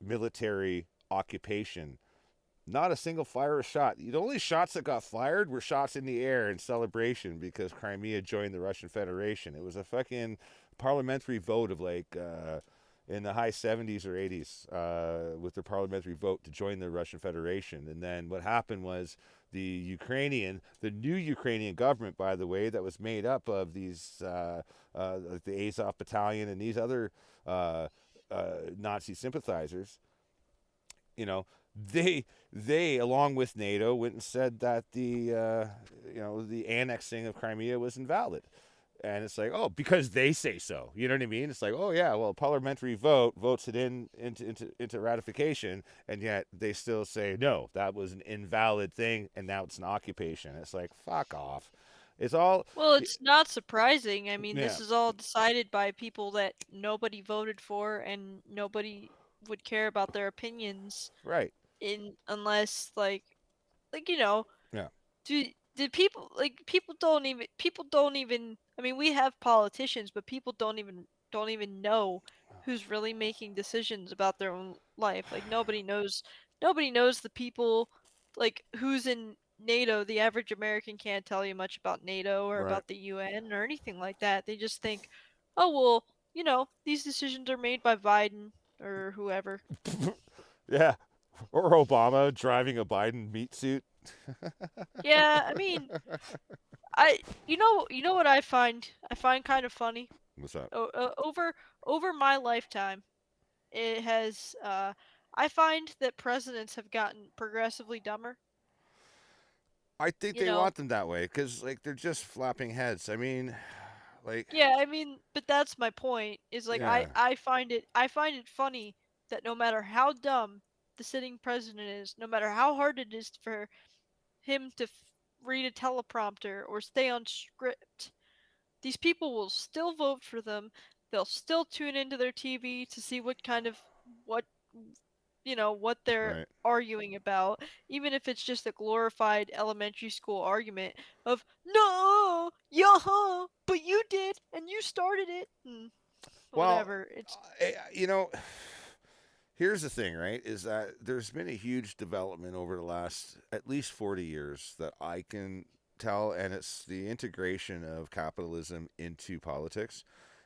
military occupation, not a single fire shot. The only shots that got fired were shots in the air in celebration because Crimea joined the Russian Federation. It was a fucking parliamentary vote of in the high 70s or 80s with the parliamentary vote to join the Russian Federation. And then what happened was the new Ukrainian government, by the way, that was made up of these, like the Azov Battalion and these other Nazi sympathizers, they along with NATO went and said that the annexing of Crimea was invalid. And it's like, oh, because they say so. You know what I mean? It's like, oh yeah, well, parliamentary vote votes it into ratification, and yet they still say no, that was an invalid thing, and now it's an occupation. It's like, fuck off. It's all Well, it's not surprising. I mean, Yeah. this is all decided by people that nobody voted for, and nobody would care about their opinions right. unless Yeah. did people people don't even I mean, we have politicians, but people don't even know who's really making decisions about their own life. Like nobody knows the people, like who's in NATO. The average American can't tell you much about NATO or Right. about the UN or anything like that. They just think, oh well, these decisions are made by Biden or whoever. Yeah. Or Obama driving a Biden meat suit. Yeah, I mean, you know what I find kind of funny. What's that? Over my lifetime, it has I find that presidents have gotten progressively dumber. I think You they know, want them that way because they're just flapping heads. I mean, like, yeah, I mean, but that's my point. Is like yeah, I find it funny that no matter how dumb the sitting president is, no matter how hard it is for him to read a teleprompter or stay on script, these people will still vote for them. They'll still tune into their TV to see what what they're right. arguing about, even if it's just a glorified elementary school argument of no, yeah, but you did and you started it. Well, Whatever. It's I- you know, here's the thing, right? Is that there's been a huge development over the last at least 40 years that I can tell, and it's the integration of capitalism into politics.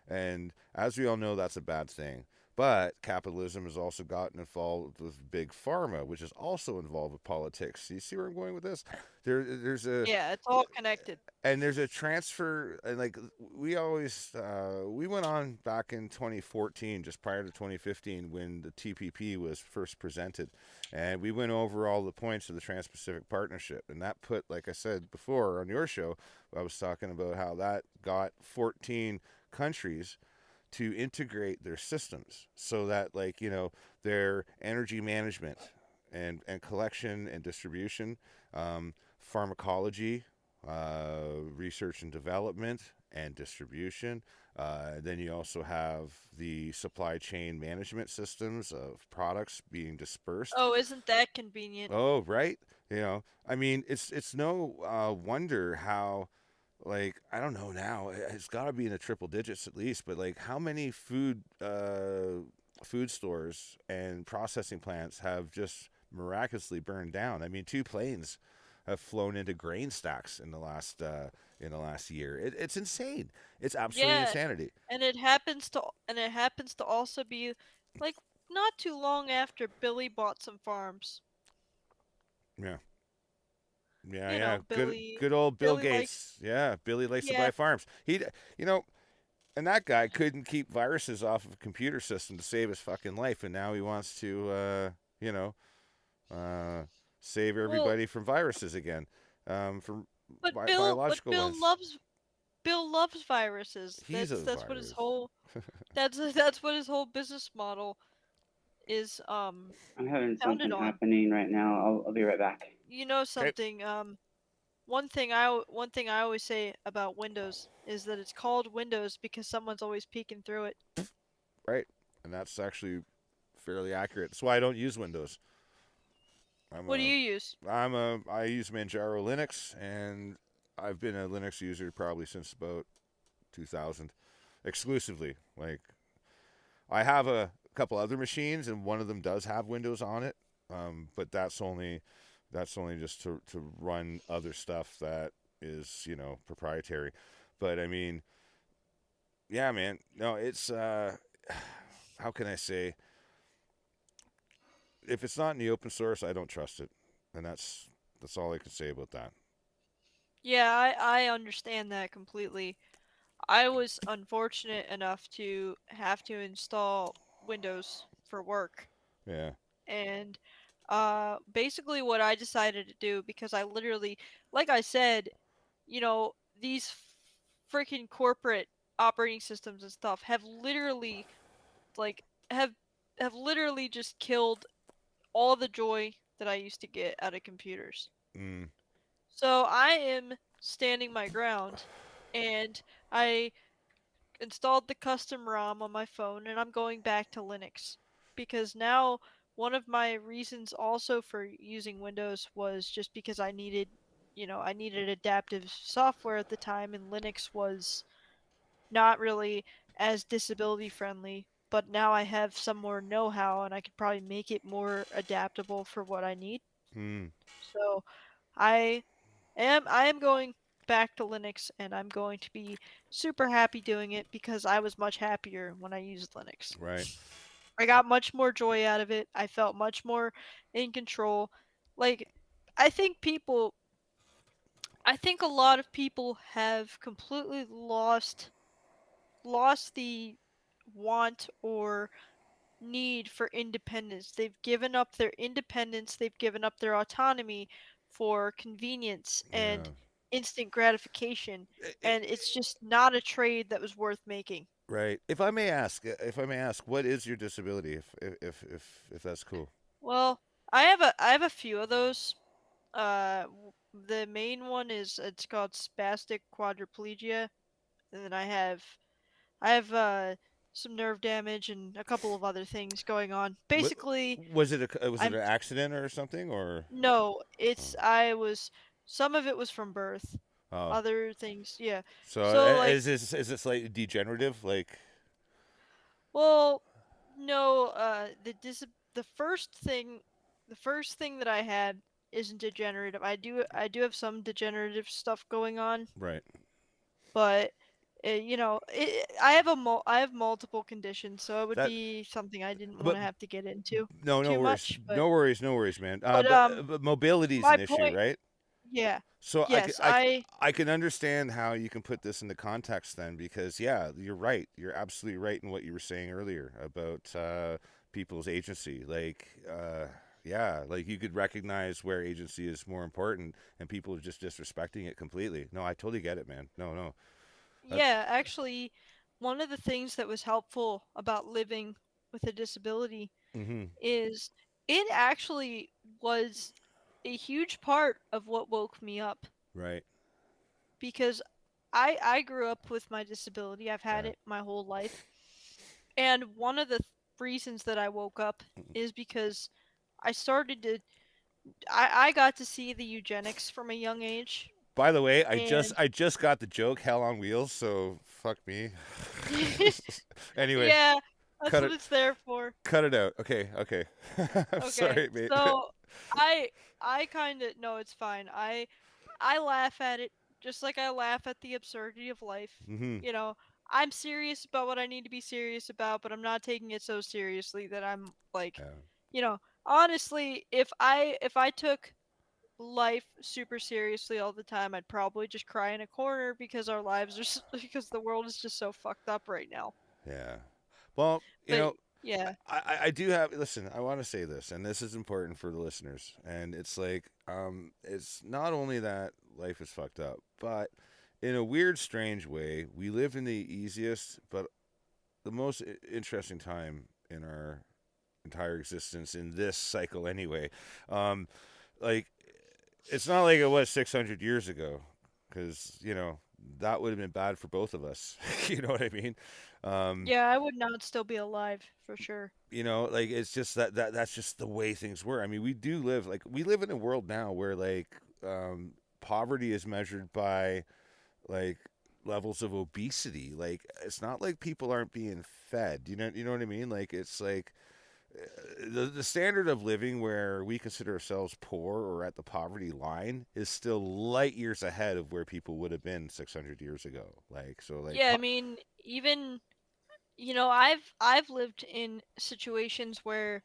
And as we all know, that's a bad thing. But capitalism has also gotten involved with big pharma, which is also involved with politics. You see where I'm going with this? There's a Yeah, it's all connected. and there's a transfer, and like we went on back in 2014, just prior to 2015, when the TPP was first presented, and we went over all the points of the Trans-Pacific Partnership, and that put, like I said before on your show, I was talking about how that got 14 countries to integrate their systems so that, like, their energy management and collection and distribution, pharmacology, research and development and distribution. Then you also have the supply chain management systems of products being dispersed. Oh, isn't that convenient? Oh, right. I mean, it's no wonder how, like, I don't know now. It's got to be in the triple digits at least. But like, how many food stores and processing plants have just miraculously burned down? I mean, 2 planes have flown into grain stacks in the last year. It's insane. It's absolutely Yeah, insanity. and it happens to also be like not too long after Billy bought some farms. Yeah. Yeah, You yeah. know, Good old Bill Billy likes Gates. Yeah, Billy likes to buy yeah, farms. You know, and that guy couldn't keep viruses off of a computer system to save his fucking life, and now he wants to, uh, save well, everybody from viruses again, from but biological Bill ones. loves viruses. He's a That's what his virus. whole That's what his whole business model is I'm having founded something on. happening right now. I'll be right back. You know Okay. something? One thing I always say about Windows is that it's called Windows because someone's always peeking through it. Right. And that's actually fairly accurate. That's why I don't use Windows. I'm What do a you use? I use Manjaro Linux, and I've been a Linux user probably since about 2000, exclusively. Like, I have a couple other machines, and one of them does have Windows on it, but that's only just to run other stuff that is proprietary. But I mean, yeah, man, no, it's how can I say, if it's not in the open source, I don't trust it, and that's all I can say about that. Yeah, I understand that completely. I was unfortunate enough to have to install Windows for work. Yeah. And basically what I decided to do, because I literally, like I said, these freaking corporate operating systems and stuff have literally like have have literally just killed all the joy that I used to get out of computers. Mm. So I am standing my ground, and I installed the custom ROM on my phone, and I'm going back to Linux because now one of my reasons also for using Windows was just because I needed adaptive software at the time, and Linux was not really as disability friendly. But now I have some more know-how, and I could probably make it more adaptable for what I need. Mm. So I I am going back to Linux, and I'm going to be super happy doing it because I was much happier when I used Linux. Right. I got much more joy out of it. I felt much more in control. Like I think people I think a lot of people have completely lost the want or need for independence. They've given up their independence, they've given up their autonomy for convenience Yeah. and instant gratification, I- I- and it's just not a trade that was worth making. right. If I may ask, what is your disability? If that's cool. Well, I have a few of those. The main one is it's called spastic quadriplegia, and then I have some nerve damage and a couple of other things going on. What Basically, was it I'm an accident or something or? no, Oh. it's I was some of it was from birth. Oh. Other things, yeah. So So like, is this like degenerative? Like, well, no, the first thing that I had isn't degenerative. I do have some degenerative stuff going on, right. but I have multiple conditions, so it would That be something I didn't want but to have to get into no too worries. much. But No worries. No worries, man. but But mobility is my an issue, point, right? yeah, So yes, I I can understand how you can put this into context then, because yeah, you're right. You're absolutely right in what you were saying earlier about people's agency. Like yeah, like you could recognize where agency is more important, and people are just disrespecting it completely. No, I totally get it, man. No. That, Yeah, actually, one of the things that was helpful about living with a disability mm-hmm. is it actually was a huge part of what woke me up Right. because I grew up with my disability. I've had Yeah. it my whole life. And one of the reasons that I woke up is because I started to I got to see the eugenics from a young age. By the way, And I just got the joke Hell on Wheels, so fuck me. Anyway, yeah, that's cut what it it's there for. cut it out. Okay. I'm Okay, sorry, mate. so I I kind of no, it's fine. I laugh at it just like I laugh at the absurdity of life. Mhm. You know, I'm serious about what I need to be serious about, but I'm not taking it so seriously that I'm like, Yeah. honestly, if I took life super seriously all the time, I'd probably just cry in a corner because our lives are because the world is just so fucked up right now. Yeah. Well, But yeah, I do have. Listen, I want to say this, and this is important for the listeners. And it's like, it's not only that life is fucked up, but in a weird, strange way, we live in the easiest but the most interesting time in our entire existence in this cycle anyway. Um, like it's not like it was 600 years ago, because that would have been bad for both of us. You know what I mean? Um, Yeah, I would not still be alive for sure. like it's just that's just the way things were. I mean, we live in a world now where poverty is measured by like levels of obesity. Like it's not like people aren't being fed. You know what I mean? Like it's like the standard of living where we consider ourselves poor or at the poverty line is still light years ahead of where people would have been 600 years ago. Like so like Yeah, I mean, even I've lived in situations where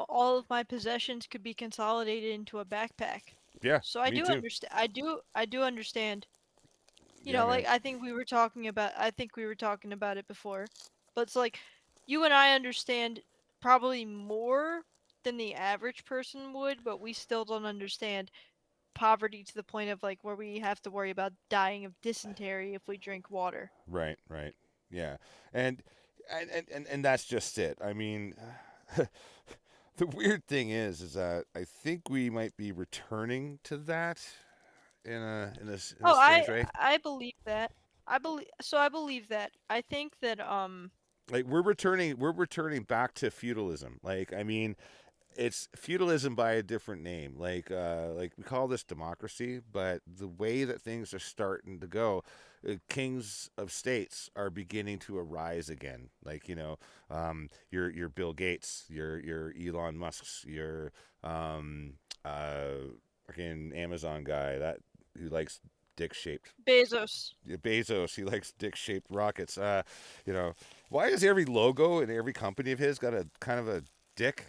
all of my possessions could be consolidated into a backpack. yeah, So I me do too. understand. I do understand. Yeah, man. Like I think we were talking about it before. But it's like you and I understand probably more than the average person would, but we still don't understand poverty to the point of like where we have to worry about dying of dysentery if we drink water. Right, right. Yeah. And and that's just it. I mean, the weird thing is that I think we might be returning to that in a Oh, strange way. I believe that. I believe that. I think that Like we're returning back to feudalism. Like I mean, it's feudalism by a different name. Like we call this democracy, but the way that things are starting to go, kings of states are beginning to arise again. Like your Bill Gates, your Elon Musk's, your fucking Amazon guy that who likes dick shaped Bezos. Bezos. He likes dick-shaped rockets. Why is every logo in every company of his got a kind of a dick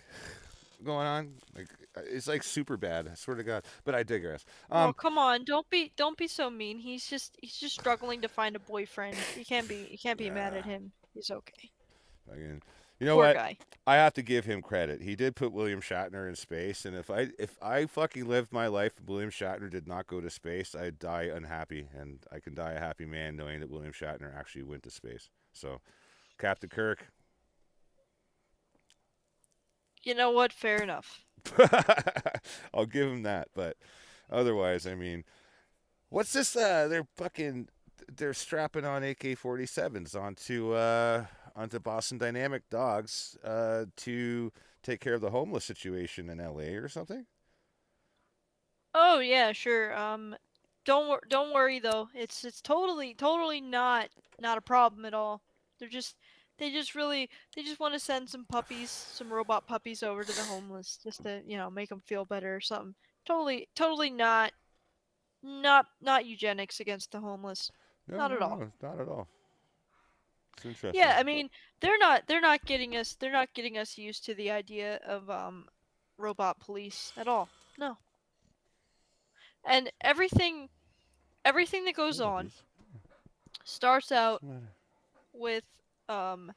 going on? Like it's like super bad. I swear to God. But I digress. Oh, come on. Don't be so mean. He's just struggling to find a boyfriend. You can't be mad uh, at him. He's okay. again, you know Poor what? guy. I have to give him credit. He did put William Shatner in space, and if I fucking lived my life and William Shatner did not go to space, I'd die unhappy, and I can die a happy man knowing that William Shatner actually went to space. So, Captain Kirk, You know what? Fair enough. I'll give him that. But otherwise, I mean, what's this? They're strapping on AK-47s onto Boston Dynamic dogs to take care of the homeless situation in LA or something. Oh yeah, sure. Don't worry though. It's totally not a problem at all. They're just they just want to send some puppies, some robot puppies over to the homeless just to, make them feel better or something. Totally not eugenics against the homeless. No, Not at no, all. no, not at all. It's interesting. Yeah, I mean, they're not getting us used to the idea of robot police at all. No. And everything that goes Hello, on bees. starts What's out the matter? with um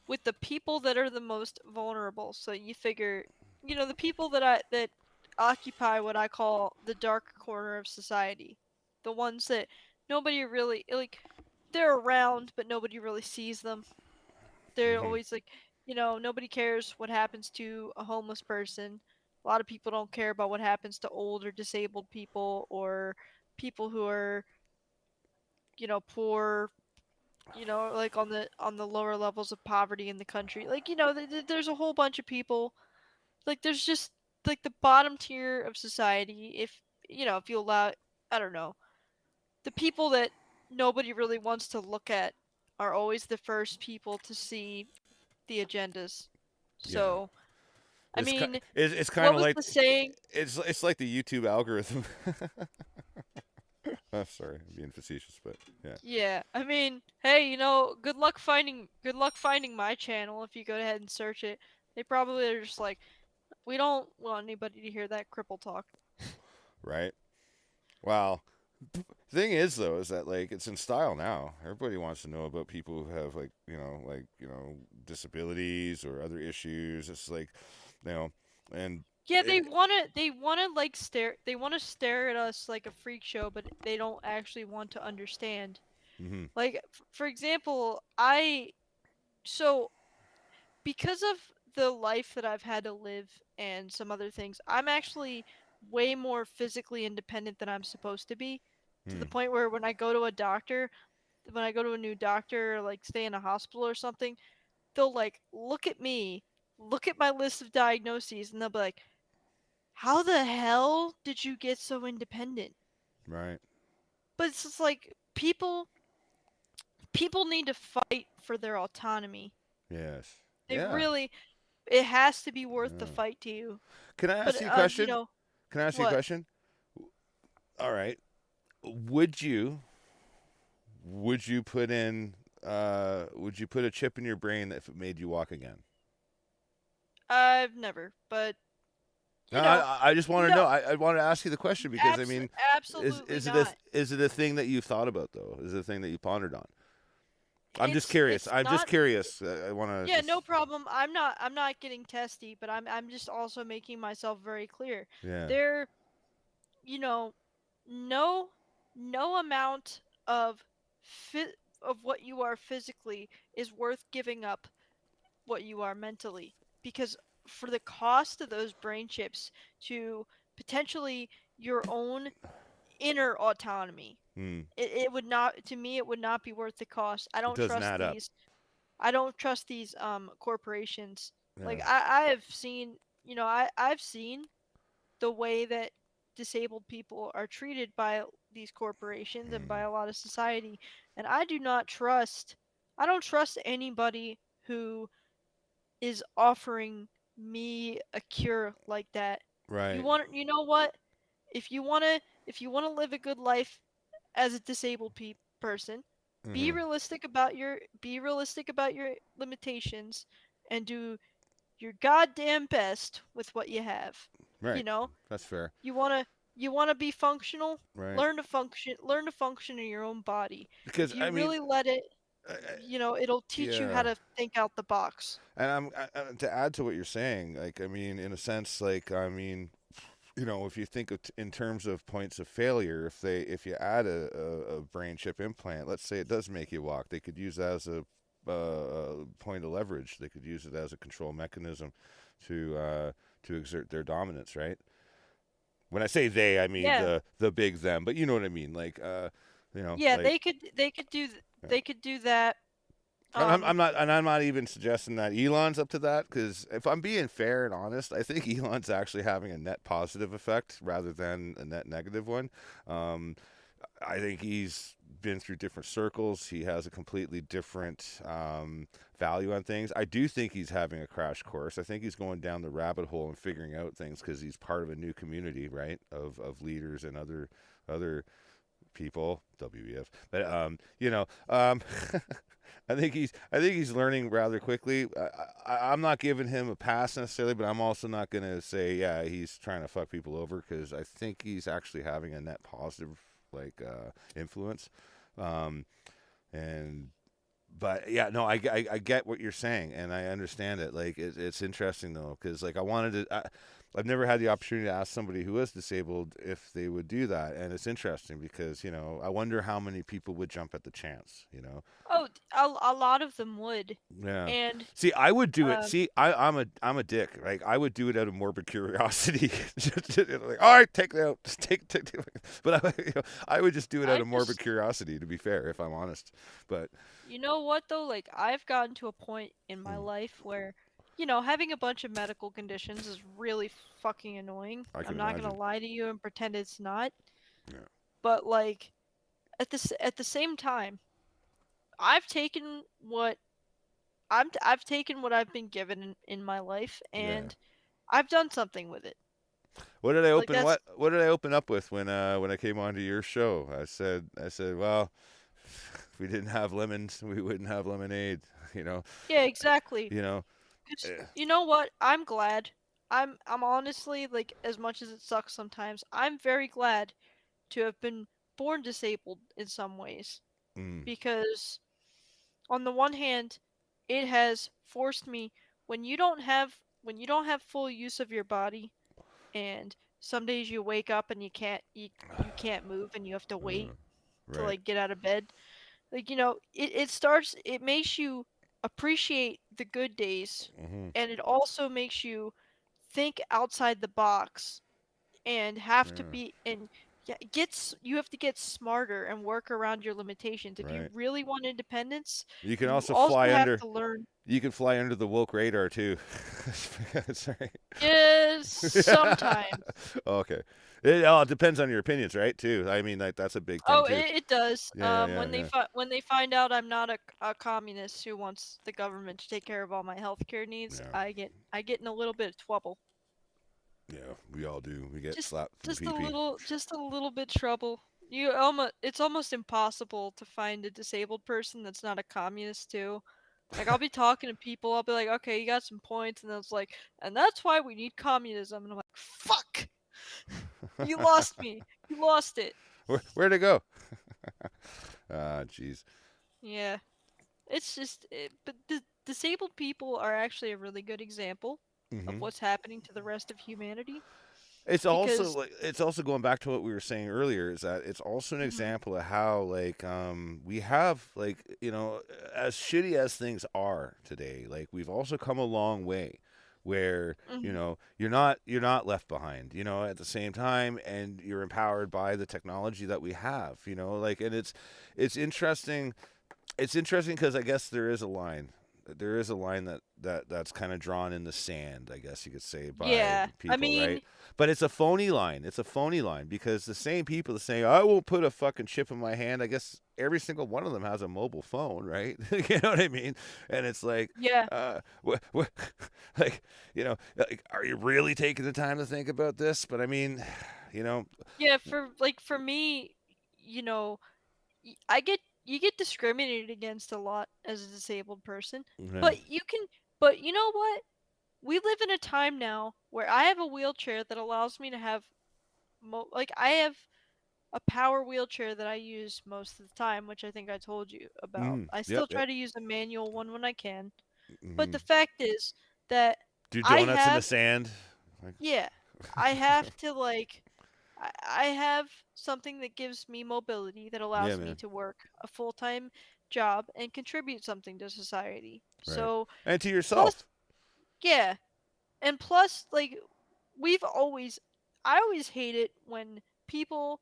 with the people that are the most vulnerable. So you figure, the people that occupy what I call the dark corner of society. The ones that nobody really like they're around but nobody really sees them. They're Mm-hmm. always like, nobody cares what happens to a homeless person. A lot of people don't care about what happens to old or disabled people or people who are, poor, like on the lower levels of poverty in the country. Like, there's a whole bunch of people. Like, there's just like the bottom tier of society. If you allow, I don't know, the people that nobody really wants to look at are always the first people to see the agendas. Yeah, So, I mean, it's kind what of was like the saying? it's like the YouTube algorithm. Oh, sorry, I'm being facetious, but yeah. Yeah, I mean, hey, good luck finding my channel if you go ahead and search it. They probably are just like, we don't want anybody to hear that cripple talk. Right. Well, thing is though is that like it's in style now. Everybody wants to know about people who have disabilities or other issues. It's like, you know, and Yeah, it, they want to stare at us like a freak show, but they don't actually want to understand. mm-hmm, Like for example, so because of the life that I've had to live and some other things, I'm actually way more physically independent than I'm supposed to be, to the Hmm. point where when I go to a doctor, when I go to a new doctor or like stay in a hospital or something, they'll like look at me, look at my list of diagnoses, and they'll be like, "How the hell did you get so independent?" Right. But it's just like people need to fight for their autonomy. Yes. They Yeah. really it has to be worth the Yeah. fight to you. Can I But ask you a question? you know, Can I ask you a what? question? All right. Would you put in would you put a chip in your brain if it made you walk again? I've never, but No, you know, I just want to no, know. I want to ask you the question because I mean, absolutely is it not. a thing that you've thought about though? Is it a thing that you pondered on? I'm just curious. It's I'm just not. curious. I want to Yeah, just no problem. I'm not getting testy, but I'm just also making myself very clear. yeah. There, you know, no no amount of of what you are physically is worth giving up what you are mentally, because for the cost of those brain chips to potentially your own inner autonomy, Hmm. it would not, to me it would not be worth the cost. It doesn't add up. I don't trust these corporations. Yeah. Like I have seen, I've seen the way that disabled people are treated by these corporations and by Hmm. a lot of society, and I don't trust anybody who is offering me a cure like that. Right. You know what? If you want to live a good life as a disabled person, Hmm. be realistic about your limitations and do your goddamn best with what you have. You Right. know, That's fair. you want to be functional, Right. learn to function in your own body. Because If you I mean, really let it, I, I, it'll teach you how yeah. to think out the box. And to add to what you're saying, like I mean, in a sense, like I mean, if you think of in terms of points of failure, if you add a brain chip implant, let's say it does make you walk, they could use that as a point of leverage. They could use it as a control mechanism to exert their dominance, right? When I say they, I mean Yeah. the big them, but you know what I mean, Yeah, like yeah. they could do that. And Um I'm not even suggesting that Elon's up to that because if I'm being fair and honest, I think Elon's actually having a net positive effect rather than a net negative one. Um, I think he's been through different circles. He has a completely different value on things. I do think he's having a crash course. I think he's going down the rabbit hole and figuring out things because he's part of a new community, right, of leaders and other people. WEF, but I think he's learning rather quickly. I'm not giving him a pass necessarily, but I'm also not going to say yeah he's trying to fuck people over because I think he's actually having a net positive influence. Um, and but yeah, no, I get what you're saying and I understand it. Like it's interesting though because like I've never had the opportunity to ask somebody who is disabled if they would do that, and it's interesting because I wonder how many people would jump at the chance. oh, a lot of them would. Yeah. And See, I would do it. um See, I'm a dick. Like I would do it out of morbid curiosity. Like, all right, take it out. Just take. But I would just do it out I of morbid just curiosity. To be fair, if I'm honest. But You know what though? Like I've gotten to a point in my mm, life where, having a bunch of medical conditions is really fucking annoying. I I'm can not gonna imagine. lie to you and pretend it's not. Yeah. But like at the same time, I've taken what I've taken what I've been given in my life, Yeah. and I've done something with it. What did I Like open? that's What did I open up with when I came onto your show? I said, well, if we didn't have lemons, we wouldn't have lemonade. You know. Yeah, exactly. You know. 'Cause eh, you know what? I'm glad. I'm honestly, like, as much as it sucks sometimes, I'm very glad to have been born disabled in some ways, Mm, because on the one hand, it has forced me, when you don't have full use of your body, and some days you wake up and you can't move and you have to wait uh, to right. like get out of bed. Like, it makes you appreciate the good days, Mm-hmm. and it also makes you think outside the box and have to Yeah. be and yeah, you have to get smarter and work around your limitations. If you Right. really want independence, You can you also also fly have under. to learn. You can fly under the woke radar too. Sorry. Yes, sometimes. Okay. It all depends on your opinions, right? Too. I mean, like that's a big thing Oh, too. it does. Yeah, yeah, yeah, yeah. When they find out I'm not a communist who wants the government to take care of all my healthcare needs, Yeah, I get in a little bit of trouble. yeah. We all do. We get Just slapped for the PP. just a little bit trouble. It's almost impossible to find a disabled person that's not a communist too. Like I'll be talking to people, I'll be like, okay, you got some points, and then it's like, and that's why we need communism, and I'm like, fuck, you lost me, you lost it. Where'd it go? Ah, jeez. Yeah, but disabled people are actually a really good example of Hmm. what's happening to the rest of humanity It's also because like it's also going back to what we were saying earlier. Is that it's also an mhm, example of how like we have like as shitty as things are today, like we've also come a long way where mhm, you're not left behind, at the same time, and you're empowered by the technology that we have, like, and it's interesting. It's interesting because I guess there is a line. There is a line that's kind of drawn in the sand, I guess you could say, by yeah, I people, mean, right? But it's a phony line. It's a phony line because the same people that say, "I won't put a fucking chip in my hand," I guess every single one of them has a mobile phone, right? You know what I mean? And it's like, yeah. like, like, are you really taking the time to think about this? But I mean, you know, Yeah, for me, you know, you get discriminated against a lot as a disabled person, yeah. but but you know what? We live in a time now where I have a wheelchair that allows me to have like I have a power wheelchair that I use most of the time, which I think I told you about. I Yep, still yep. try to use a manual one when I can, but Hmm. the fact is that Do I donuts in the have sand. Like, yeah, I have to like I have something that gives me mobility that yeah, allows me man. to work a full-time job and contribute something to society. Right. So, And to plus, yourself. yeah, and plus, like, we've always, I always hate it when people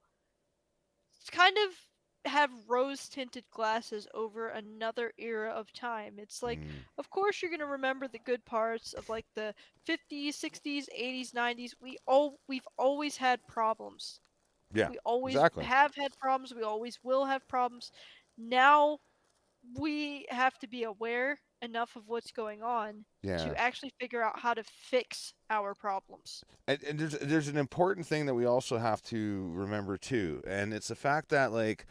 kind of have rose tinted glasses over another era of time. It's like, Mm. of course, you're going to remember the good parts of like the 50s, 60s, 80s, 90s. We've always had problems. Yeah. We always Exactly. have had problems. We always will have problems. Now we have to be aware enough of what's going on to Yeah. actually figure out how to fix our problems. And there's an important thing that we also have to remember too, and it's the fact that like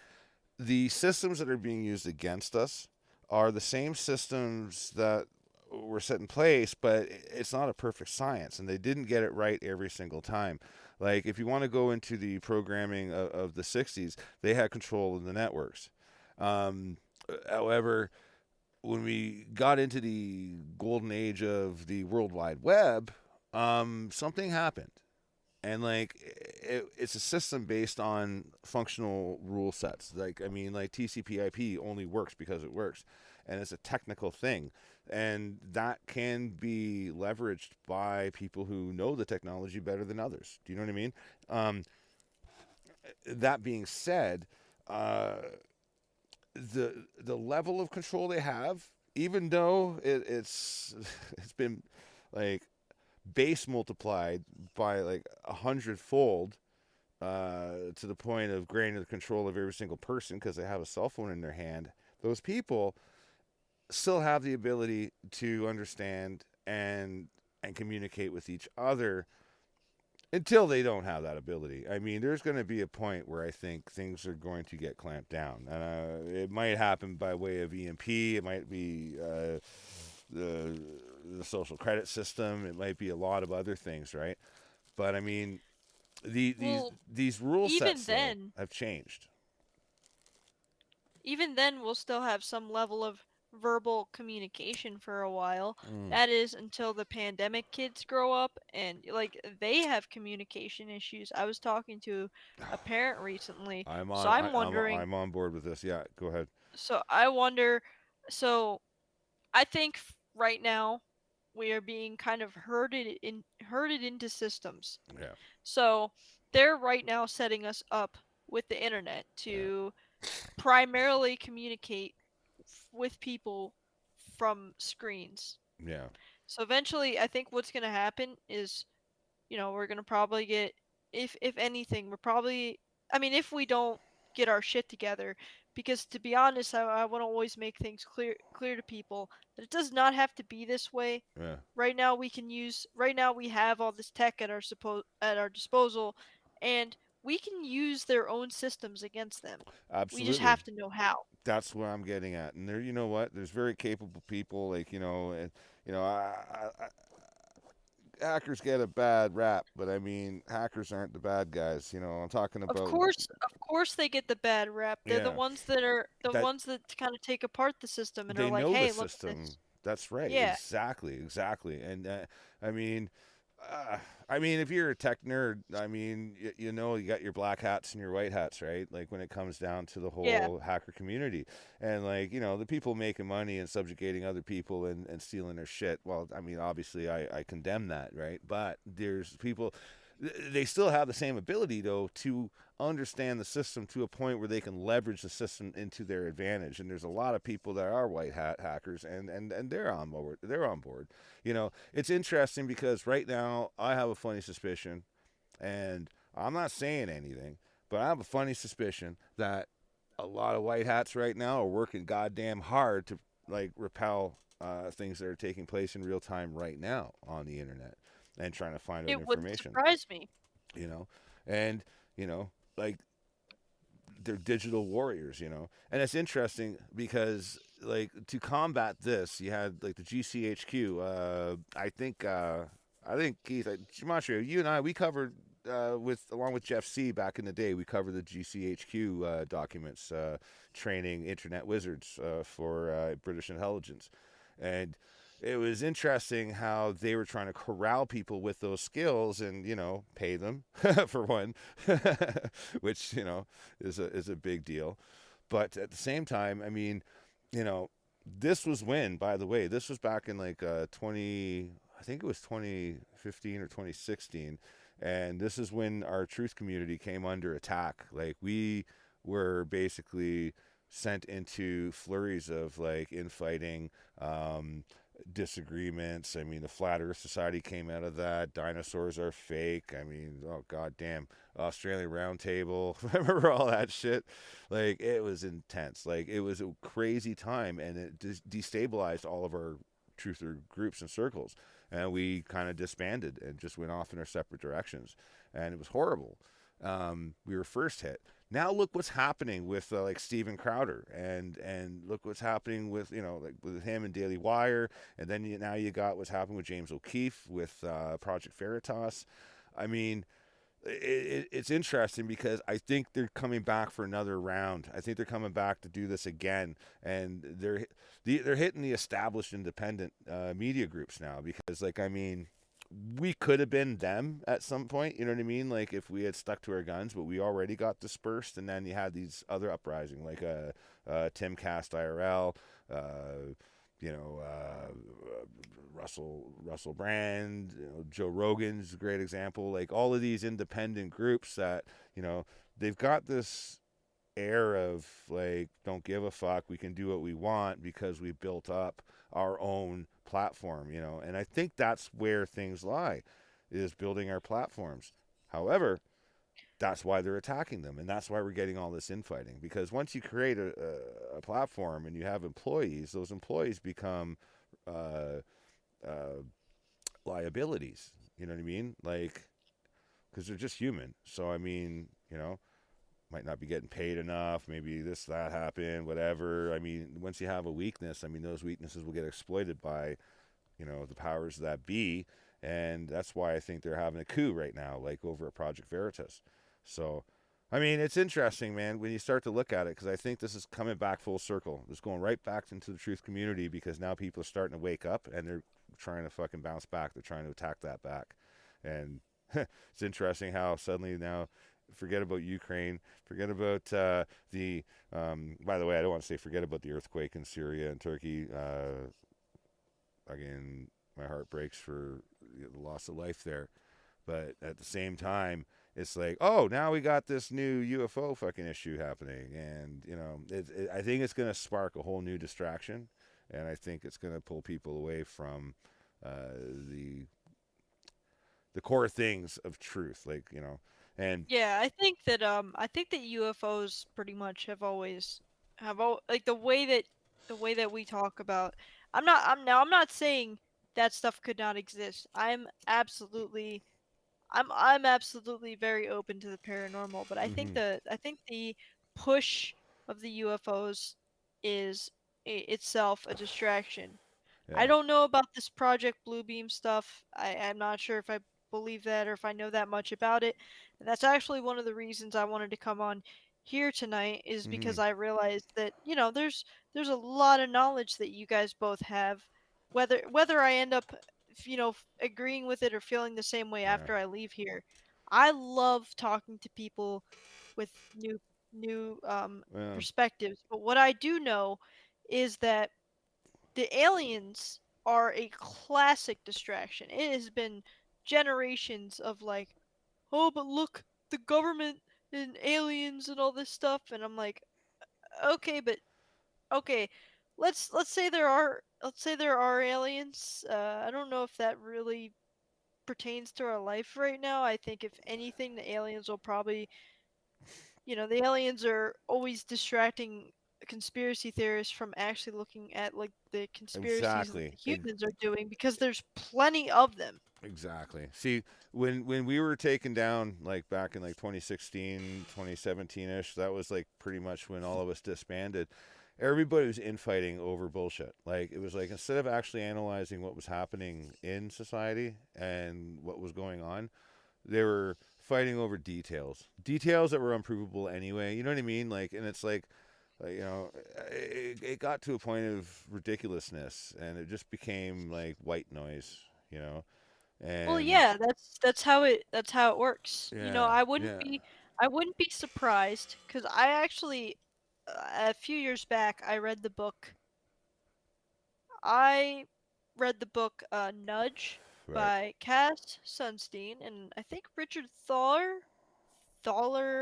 the systems that are being used against us are the same systems that were set in place, but it's not a perfect science, and they didn't get it right every single time. Like if you want to go into the programming of the '60s, they had control of the networks. Um, However, when we got into the golden age of the World Wide Web, something happened. And like it's a system based on functional rule sets. Like I mean, like TCP/IP only works because it works, and it's a technical thing, and that can be leveraged by people who know the technology better than others. Do you know what I mean? Um, that being said, uh, the level of control they have, even though it's it's been like base multiplied by like 100-fold, to the point of granting the control of every single person because they have a cell phone in their hand. Those people still have the ability to understand and communicate with each other until they don't have that ability. I mean, there's going to be a point where I think things are going to get clamped down. It might happen by way of EMP. It might be the the social credit system. It might be a lot of other things, right? But I mean, Well, these rule even sets though then, have changed. we'll still have some level of verbal communication for a while. Mm. That is until the pandemic kids grow up and like they have communication issues. I was talking to a parent recently, I'm so on. I'm wondering, I'm on board with this. Yeah, go ahead. so I wonder, so I think right now we are being kind of herded into systems. Yeah, So they're right now setting us up with the internet yeah, to primarily communicate with people from screens. yeah, So eventually, I think what's going to happen is, we're going to probably get, if anything, we're probably, I mean, if we don't get our shit together, because to be honest, I want to always make things clear to people that it does not have to be this way. yeah. Right now we have all this tech at our disposal, and we can use their own systems against them. We just Absolutely. have to know how. That's what I'm getting at. And there, you know what? There's very capable people, like and hackers get a bad rap, but I mean, hackers aren't the bad guys. I'm talking about, Of course they get the bad rap. They're the yeah, ones that are the that ones that kind of take apart the system and are they like, know the "Hey, look at system. this." That's right. Yeah. Exactly. Exactly. And I mean, uh, if you're a tech nerd, I mean, you got your black hats and your white hats, right? Like when it comes down to the Yeah. whole hacker community, and like the people making money and subjugating other people and stealing their shit. Well, I mean, obviously, I condemn that, right? But there's people. They still have the same ability though to understand the system to a point where they can leverage the system into their advantage. And there's a lot of people that are white hat hackers, and they're on board. They're on board. It's interesting because right now I have a funny suspicion, and I'm not saying anything, but I have a funny suspicion that a lot of white hats right now are working goddamn hard to like repel things that are taking place in real time right now on the internet and trying to find out It wouldn't information. surprise me. You know, and like they're digital warriors. And it's interesting because like to combat this, you had like the GCHQ. I think Keith, Gematria, you and I, we covered along with Jeff C back in the day. We covered the GCHQ documents, training internet wizards for British intelligence, and it was interesting how they were trying to corral people with those skills and pay them for one, which is a big deal. But at the same time, I mean, you know, this was when, by the way, this was back in like 20, I think it was 2015 or 2016, and this is when our truth community came under attack. Like we were basically sent into flurries of like infighting, disagreements. I mean, the Flat Earth Society came out of that. Dinosaurs are fake. I mean, oh god damn. Australian Roundtable. Remember all that shit? Like it was intense. Like it was a crazy time, and it destabilized all of our truther groups and circles, and we kind of disbanded and just went off in our separate directions, and it was horrible. We were first hit. Now look what's happening with like Steven Crowder, and look what's happening with like with him and Daily Wire, and then now you got what's happening with James O'Keefe with Project Veritas. I mean, it's interesting because I think they're coming back for another round. I think they're coming back to do this again, and they're hitting the established independent media groups now because like I mean we could have been them at some point, you know what I mean? Like if we had stuck to our guns, but we already got dispersed, and then you had these other uprising, like Timcast IRL, you know, Russell Brand, Joe Rogan's a great example. Like all of these independent groups that they've got this air of like don't give a fuck, we can do what we want because we built up our own platform, and I think that's where things lie, is building our platforms. However, that's why they're attacking them, and that's why we're getting all this infighting, because once you create a platform and you have employees, those employees become uh, uh, liabilities, you know what I mean, like because they're just human. So I mean, might not be getting paid enough, maybe this that happened, whatever. I mean, once you have a weakness, I mean those weaknesses will get exploited by the powers that be, and that's why I think they're having a coup right now, like over at Project Veritas. So I mean, it's interesting, man, when you start to look at it, because I think this is coming back full circle. It's going right back into the truth community because now people are starting to wake up and they're trying to fucking bounce back. They're trying to attack that back. And it's interesting how suddenly now, forget about Ukraine, forget about by the way, I don't want to say forget about the earthquake in Syria and Turkey. again, my heart breaks for the loss of life there. But at the same time, it's like, oh, now we got this new UFO fucking issue happening, and I think it's going to spark a whole new distraction, and I think it's going to pull people away from the core things of truth, like and Yeah, I think that UFOs pretty much like the way that we talk about. I'm not saying that stuff could not exist. I'm absolutely very open to the paranormal, but mm-hmm, I think the push of the UFOs is itself a distraction. I yeah, don't know about this Project Bluebeam stuff. I'm not sure if I believe that or if I know that much about it. And that's actually one of the reasons I wanted to come on here tonight is mm-hmm, because I realized that, there's a lot of knowledge that you guys both have. Whether I end up, agreeing with it or feeling the same way yeah, after I leave here. I love talking to people with new well, perspectives. But what I do know is that the aliens are a classic distraction. It has been generations of like, oh, but look, the government and aliens and all this stuff, and I'm like, okay, but okay, let's say there are aliens. I don't know if that really pertains to our life right now. I think if anything, the aliens will probably, the aliens are always distracting conspiracy theorists from actually looking at like the conspiracies that exactly, the humans are doing because there's plenty of them. exactly. See, when we were taken down, like back in like 2016, 2017ish, that was like pretty much when all of us disbanded. Everybody was infighting over bullshit. Like, it was like, instead of actually analyzing what was happening in society and what was going on, they were fighting over details that were unprovable anyway. You know what I mean? Like, and it's like it got to a point of ridiculousness, and it just became like white noise. You know, Well, and yeah, that's how it works. yeah, yeah, I wouldn't be surprised because I actually a few years back I read the book Nudge right, by Cass Sunstein, and I think Richard Thaler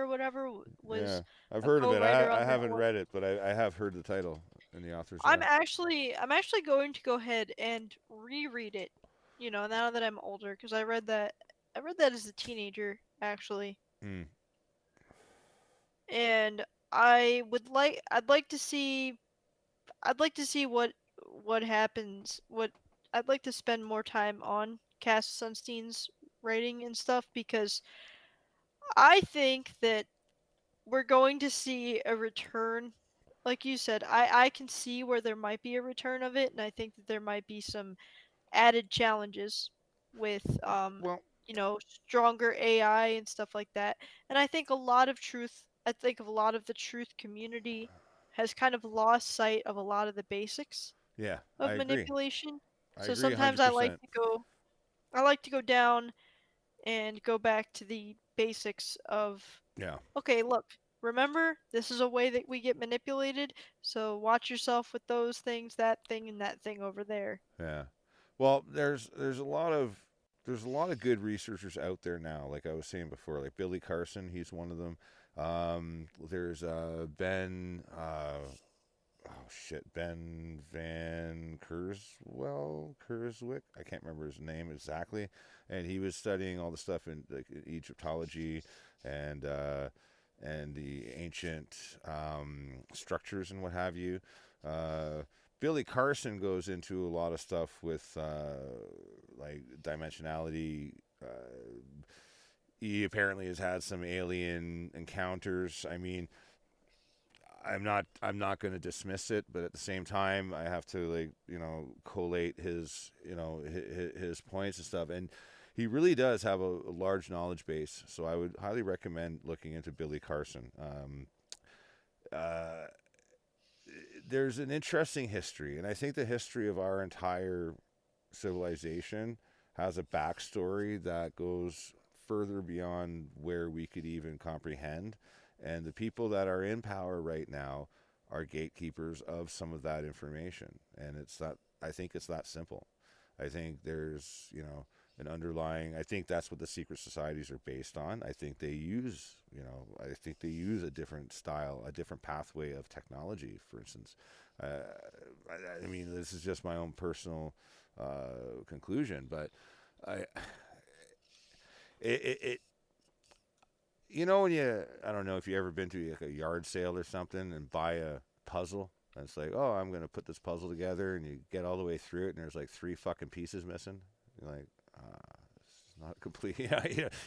or whatever yeah. was I've a heard of it. co-writer I on that haven't one. read it, but I have heard the title and the authors. I'm actually going to go ahead and reread it. Now that I'm older, because I read that as a teenager actually, Mm, and I'd like to see what happens. I'd like to spend more time on Cass Sunstein's writing and stuff because I think that we're going to see a return. Like you said, I can see where there might be a return of it, and I think that there might be some added challenges with well, stronger AI and stuff like that. And I think of a lot of the truth community has kind of lost sight of a lot of the basics yeah, I of agree. manipulation. I So agree sometimes 100%. I like to go down and go back to the basics of, Yeah, okay, look, remember, this is a way that we get manipulated, so watch yourself with those things, that thing, and that thing over there. yeah. Well, there's a lot of good researchers out there now. Like I was saying before, like Billy Carson, he's one of them. There's Ben. Oh shit, Ben Van Kurzwick. I can't remember his name exactly, and he was studying all the stuff in like Egyptology and the ancient structures and what have you. Uh, Billy Carson goes into a lot of stuff with like dimensionality. He apparently has had some alien encounters. I mean, I'm not going to dismiss it, but at the same time, I have to like collate his his points and stuff, and he really does have a large knowledge base. So I would highly recommend looking into Billy Carson. Uh, there's an interesting history, and I think the history of our entire civilization has a backstory that goes further beyond where we could even comprehend. And the people that are in power right now are gatekeepers of some of that information. And I think it's that simple. I think there's, an underlying. I think that's what the secret societies are based on. I think they use, a different style, a different pathway of technology. For instance, I mean, this is just my own personal conclusion, but I, it when I don't know if you ever been to like a yard sale or something and buy a puzzle. And it's like, oh, I'm gonna put this puzzle together, and you get all the way through it, and there's like 3 fucking pieces missing. You're like, it's not complete.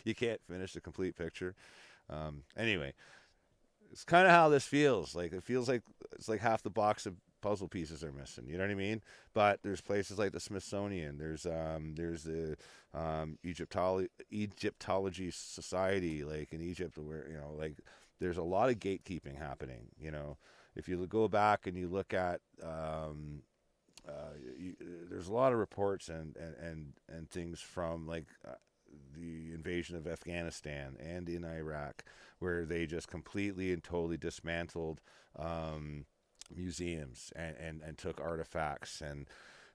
You can't finish the complete picture. Anyway, it's kind of how this feels. Like it feels like it's like half the box of puzzle pieces are missing. You know what I mean? But there's places like the Smithsonian. There's the Egyptology Society, like in Egypt, where like there's a lot of gatekeeping happening. If you go back and you look at there's a lot of reports and things from like the invasion of Afghanistan and in Iraq, where they just completely and totally dismantled museums and took artifacts. And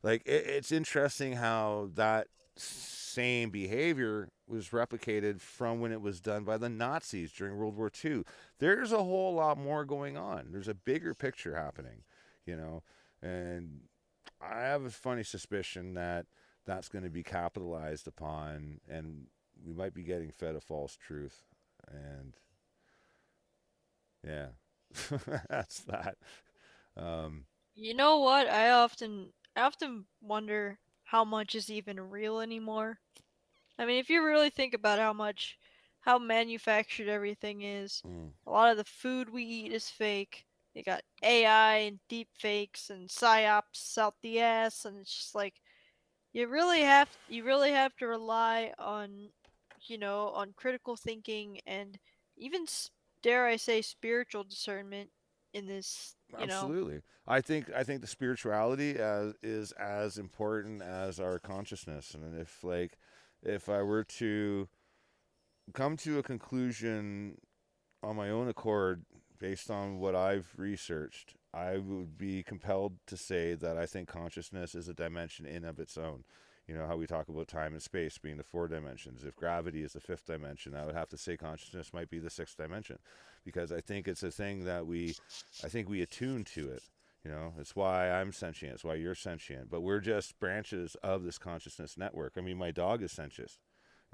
like it's interesting how that same behavior was replicated from when it was done by the Nazis during World War II. There's a whole lot more going on. There's a bigger picture happening, and I have a funny suspicion that that's going to be capitalized upon, and we might be getting fed a false truth. And yeah, that's that. You know what? I often wonder how much is even real anymore. I mean, if you really think about how manufactured everything is, Mm, a lot of the food we eat is fake. You got AI and deep fakes and psyops out the ass, and it's just like you really have to rely on, on critical thinking and even dare I say spiritual discernment in this. absolutely. I think the spirituality is as important as our consciousness. And if I were to come to a conclusion on my own accord based on what I've researched, I would be compelled to say that I think consciousness is a dimension in of its own. How we talk about time and space being the 4 dimensions. If gravity is the 5th dimension, I would have to say consciousness might be the 6th dimension, because I think it's a thing that I think we attune to it. It's why I'm sentient. It's why you're sentient. But we're just branches of this consciousness network. I mean, my dog is sentient,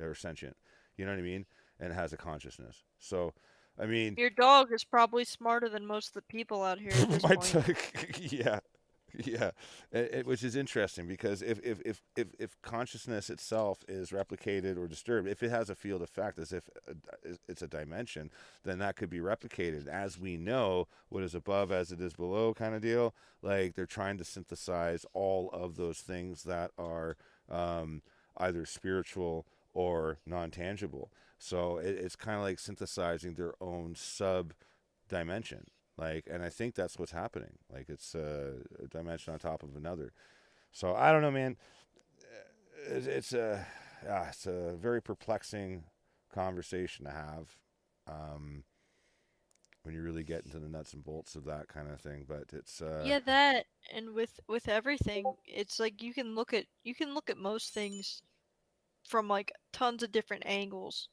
or sentient. You know what I mean? And it has a consciousness. So, I mean, Your dog is probably smarter than most of the people out here at this my point. yeah, yeah, which is interesting, because if consciousness itself is replicated or disturbed, if it has a field effect, as if it's a dimension, then that could be replicated. As we know, what is above as it is below, kind of deal. Like they're trying to synthesize all of those things that are either spiritual or non-tangible. So it's kind of like synthesizing their own sub dimension. Like, and I think that's what's happening. Like it's a dimension on top of another. So I don't know, man. It's a very perplexing conversation to have when you really get into the nuts and bolts of that kind of thing. But it's Yeah, that and with everything, it's like you can look at most things from like tons of different angles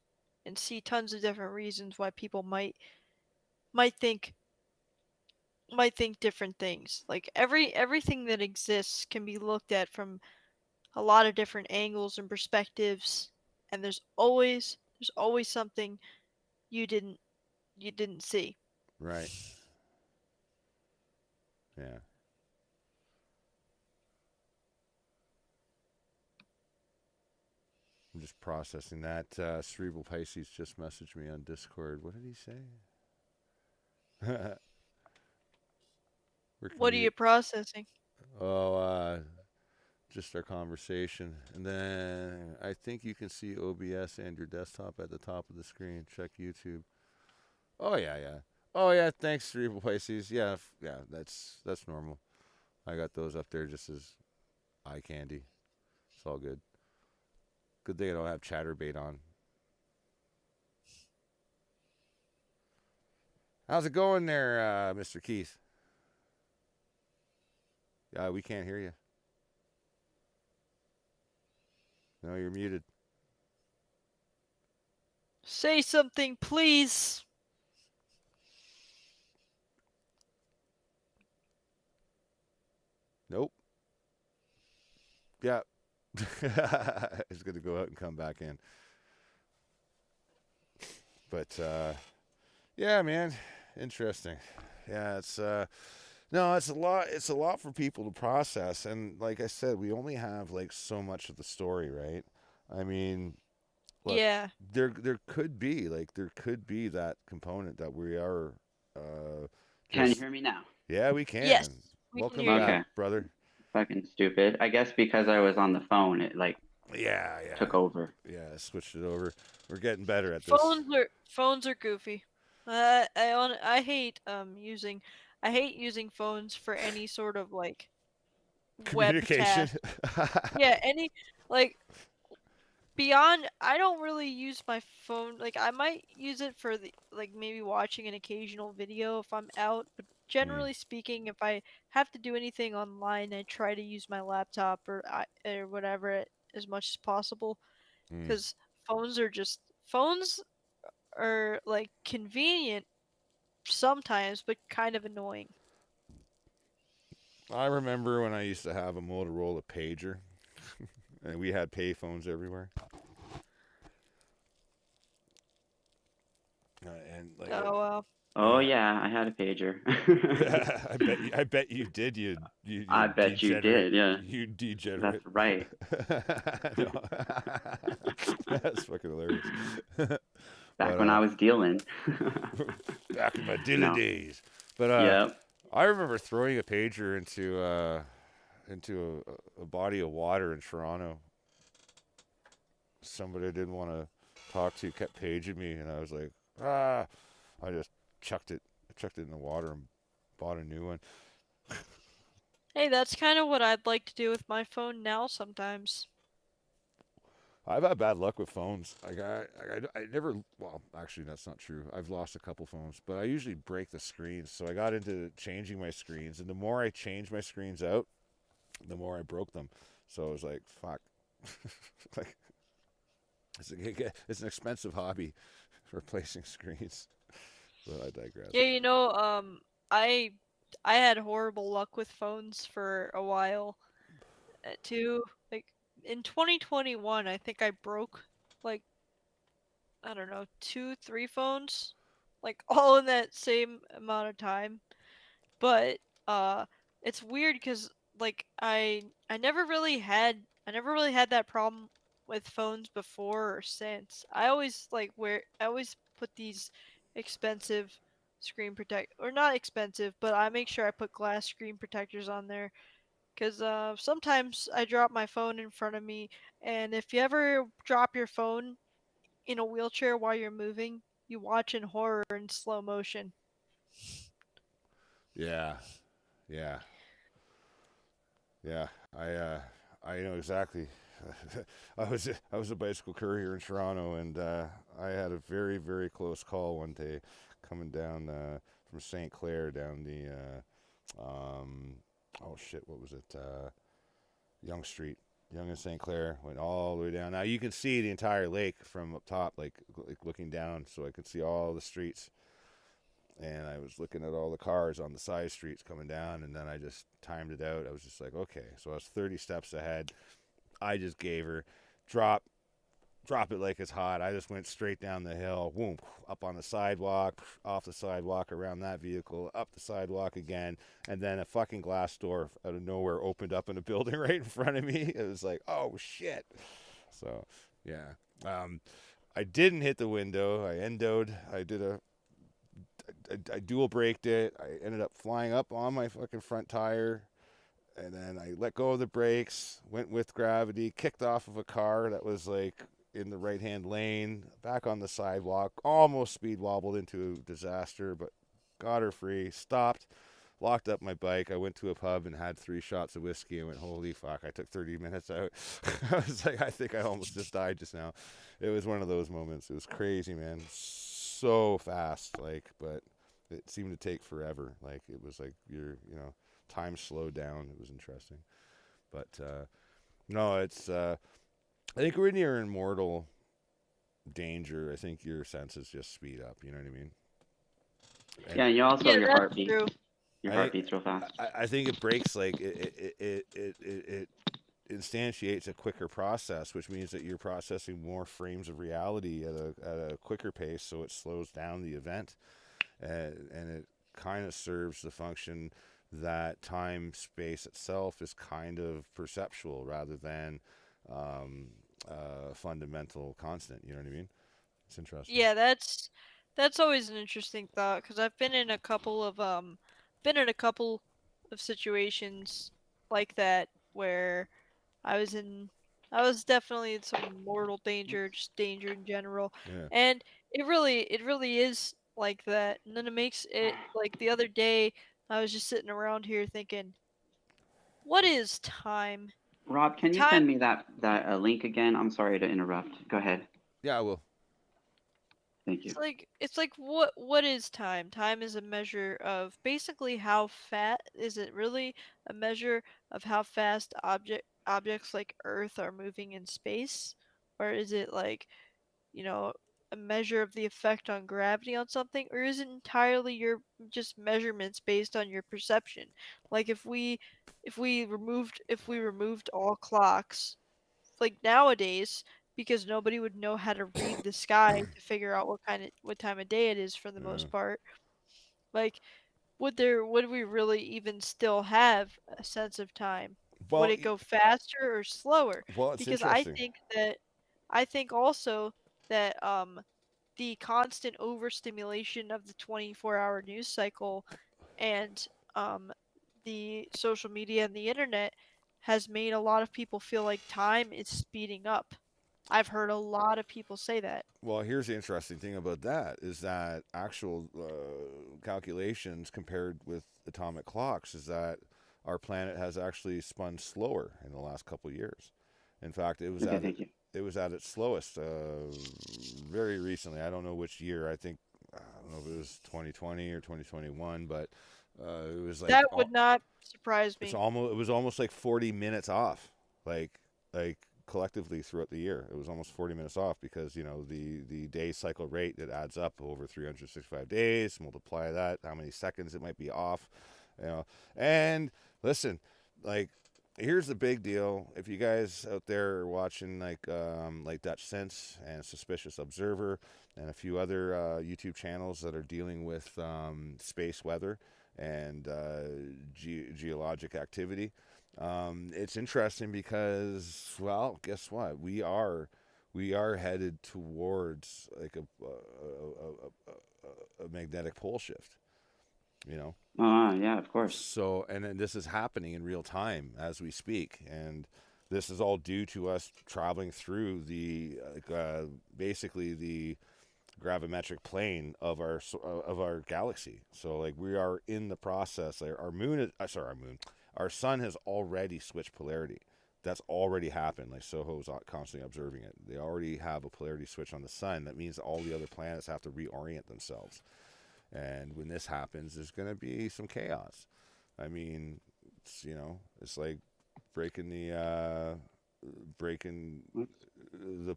and see tons of different reasons why people might think might think different things. Like everything that exists can be looked at from a lot of different angles and perspectives, and there's always something you didn't you didn't see. right. Yeah. I'm just processing that. Cerebral Pisces just messaged me on Discord. What did he say? Where can What are we? you processing? Oh, just our conversation. And then I think you can see OBS and your desktop at the top of the screen. Check YouTube. Oh yeah, yeah. Oh yeah, thanks, Cerebral Pisces. Yeah, yeah, that's normal. I got those up there just as eye candy. It's all good. Good thing I don't have Chatterbait on. How's it going there, Mr. Keith? We can't hear you. No, you're muted. Say something, please. Nope. Yeah. It's going to go out and come back in. But yeah, man, interesting. Yeah, it's no, it's a lot for people to process, and like I said, we only have like so much of the story, right? I mean, look, Yeah. there could be that component that we are Can you just hear me now? yeah, we Yes, can. we can Welcome hear you. back, Okay. brother. Fucking stupid. I guess because I was on the phone, it like Yeah, took over. yeah. Switched it over. We're getting better at this. Phones are goofy. I hate using phones for any sort of like web Communication. task. Yeah, any like beyond I don't really use my phone like I might use it for the like maybe watching an occasional video if I'm out, but Mm, generally speaking if I have to do anything online I try to use my laptop or whatever as much as possible mm. cuz phones are like convenient sometimes but kind of annoying. I remember when I used to have a Motorola pager, and we had payphones everywhere. And like, Oh well. Oh yeah, yeah, I had a pager. I bet you did. You I bet you degenerate. did. Yeah, You that's degenerate. right. No. That's fucking hilarious. Back But when I was dealing. back in my dealer No. days. But Yep. I remember throwing a pager into a body of water in Toronto. Somebody I didn't want to talk to kept paging me, and I was like, ah. I just chucked it. I chucked it in the water and bought a new one. Hey, that's kind of what I'd like to do with my phone now sometimes. I've had bad luck with phones. I never. Well, actually, that's not true. I've lost a couple phones, but I usually break the screens. So I got into changing my screens, and the more I changed my screens out, the more I broke them. So I was like, fuck. Like it's an expensive hobby, replacing screens. But I digress. Yeah, I I had horrible luck with phones for a while too. Like in 2021, I think I broke like I don't know, 2, 3 phones, like all in that same amount of time. But it's weird because like I never really had that problem with phones before or since. I always put these expensive screen protect or not expensive, but I make sure I put glass screen protectors on there because sometimes I drop my phone in front of me, and if you ever drop your phone in a wheelchair while you're moving, you watch in horror in slow motion. Yeah, yeah, yeah. I know exactly. I was a bicycle courier in Toronto, and I had a very very close call one day, coming down from St. Clair down the oh shit, what was it? Yonge Street. Yonge and St. Clair went all the way down. Now you can see the entire lake from up top, like looking down, so I could see all the streets. And I was looking at all the cars on the side streets coming down, and then I just timed it out. I was just like, okay, so I was 30 steps ahead. I just gave her drop, drop it like it's hot. I just went straight down the hill, boom, up on the sidewalk, off the sidewalk, around that vehicle, up the sidewalk again, and then a fucking glass door out of nowhere opened up in a building right in front of me. It was like, oh shit. So yeah, I didn't hit the window. I endoed. I dual braked it. I ended up flying up on my fucking front tire, and then I let go of the brakes, went with gravity, kicked off of a car that was like in the right hand lane, back on the sidewalk, almost speed wobbled into a disaster, but got her free, stopped, locked up my bike. I went to a pub and had 3 shots of whiskey and went, holy fuck, I took 30 minutes out. I was like, I think I almost just died just now. It was one of those moments. It was crazy, man. So fast, like, but it seemed to take forever. Like, it was like time slowed down. It was interesting. But no, it's I think when you're in mortal danger, I think your senses just speed up. You know what I mean? And Yeah, you also Yeah, your that's heartbeat. true. Your I heartbeat's real fast. I think it breaks like it instantiates a quicker process, which means that you're processing more frames of reality at a quicker pace, so it slows down the event, and it kind of serves the function that time space itself is kind of perceptual rather than um, fundamental constant. You know what I mean? It's interesting. Yeah, that's always an interesting thought because I've been in a couple of situations like that where I was in I was definitely in some mortal danger, just danger in general. Yeah. And it really is like that. And then it makes it like the other day I was just sitting around here thinking, what is time? Rob, can you Time send me that link again? I'm sorry to interrupt. Go ahead. Yeah, I will. Thank you. it's like what is time? Time is a measure of basically how fat is it really a measure of how fast objects like Earth are moving in space? Or is it like, you know, a measure of the effect on gravity on something, or is it entirely your just measurements based on your perception? Like if we removed all clocks, like nowadays, because nobody would know how to read the sky to figure out what time of day it is for the Yeah. most part. Like would we really even still have a sense of time? Would Well, it go faster or slower? well, it's Because interesting. I think also that the constant overstimulation of the 24-hour news cycle and um the social media and the internet has made a lot of people feel like time is speeding up. I've heard a lot of people say that. Well, here's the interesting thing about that is that actual calculations compared with atomic clocks is that our planet has actually spun slower in the last couple of years. In fact, Okay, thank you. it was at its slowest very recently. I don't know which year. I don't know if it was 2020 or 2021, but it was like That would not surprise me. it was almost like 40 minutes off, like like collectively throughout the year. It was almost 40 minutes off because the day cycle rate, it adds up over 365 days. Multiply that, how many seconds it might be off, you know. And listen, like, here's the big deal. If you guys out there are watching like Dutch Sense and Suspicious Observer and a few other YouTube channels that are dealing with space weather and geologic activity, it's interesting because, well, guess what? We are headed towards like a magnetic pole shift. You know, Yeah, of course. so, and then this is happening in real time as we speak, and this is all due to us traveling through basically the gravimetric plane of our galaxy. So, like, we are in the process. Our moon is sorry, our sun has already switched polarity. That's already happened. Like, Soho's constantly observing it. They already have a polarity switch on the sun. That means all the other planets have to reorient themselves. And when this happens, there's going to be some chaos. I mean, it's like breaking breaking the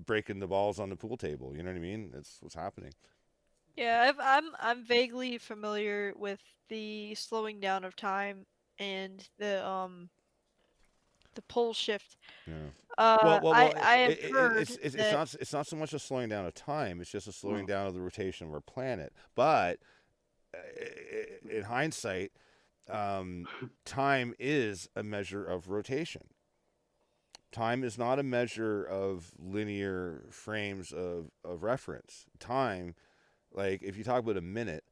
breaking the balls on the pool table. You know what I mean? That's what's happening. Yeah, I'm vaguely familiar with the slowing down of time and the pole shift. Yeah. Well. I have heard It's that. not so much a slowing down of time. It's just a slowing down of the rotation of our planet. But in hindsight, time is a measure of rotation. Time is not a measure of linear frames of reference. Time, like, if you talk about a minute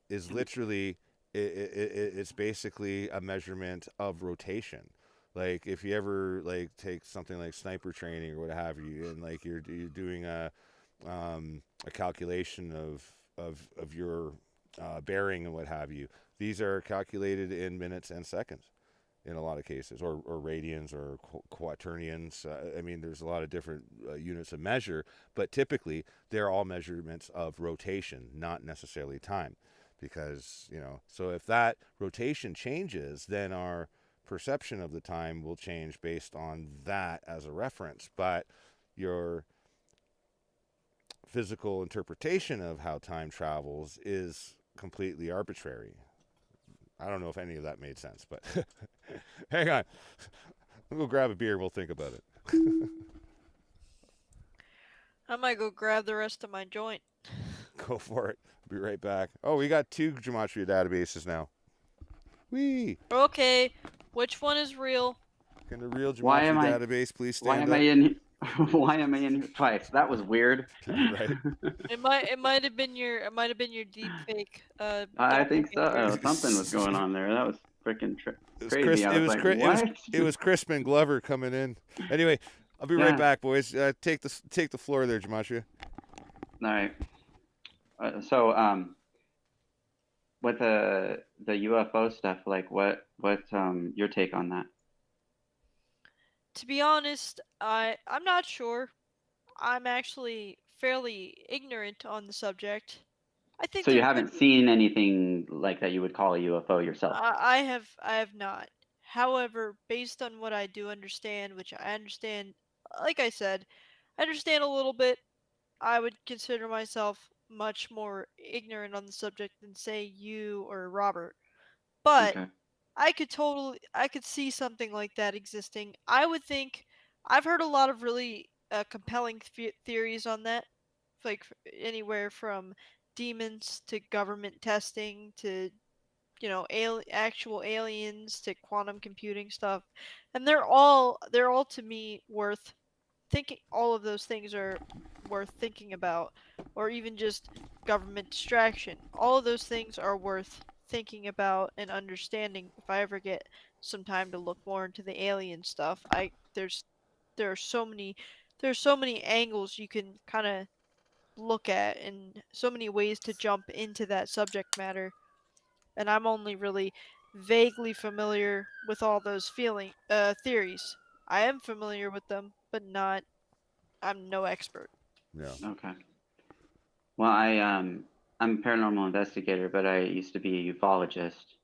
is literally it's basically a measurement of rotation. Like, if you ever like take something like sniper training or what have you, and like you're doing a calculation of your bearing and what have you, these are calculated in minutes and seconds in a lot of cases, or radians or quaternions. I mean, there's a lot of different units of measure, but typically they're all measurements of rotation, not necessarily time. Because, so if that rotation changes, then our perception of the time will change based on that as a reference, but your physical interpretation of how time travels is completely arbitrary. I don't know if any of that made sense, but hang on. We'll go grab a beer. We'll think about it. I might go grab the rest of my joint. Go for it. Be right back. Oh, we got 2 Gematria databases now. Whee! Okay, which one is real? Can the real Why am Gematria I- database please Why stand am up? I in? Why am I in here twice? That was weird. Right. It might have been your deep fake. I think so. doppelganger. Something was going on there. That was freaking It was crazy. I was like, what? It was Crispin Glover coming in. Anyway, I'll be right Yeah. back, boys. Take the floor there, Gematria. All right. So, with the UFO stuff, like, what your take on that? To be honest, I'm not sure. I'm actually fairly ignorant on the subject. I think So you there haven't seen anything like that you would call a UFO yourself? I have not. However, based on what I do understand, which I understand, like I said, I understand a little bit. I would consider myself much more ignorant on the subject than say you or Robert. But Okay. I could see something like that existing. I would think I've heard a lot of really compelling theories on that, like anywhere from demons to government testing to actual aliens to quantum computing stuff, and they're all to me worth thinking. All of those things are worth thinking about, or even just government distraction. All of those things are worth thinking about and understanding. If I ever get some time to look more into the alien stuff, there are so many angles you can kind of look at and so many ways to jump into that subject matter, and I'm only really vaguely familiar with all those theories. I am familiar with them, but not. I'm no expert. Yeah. Okay. Well, I'm a paranormal investigator, but I used to be a ufologist.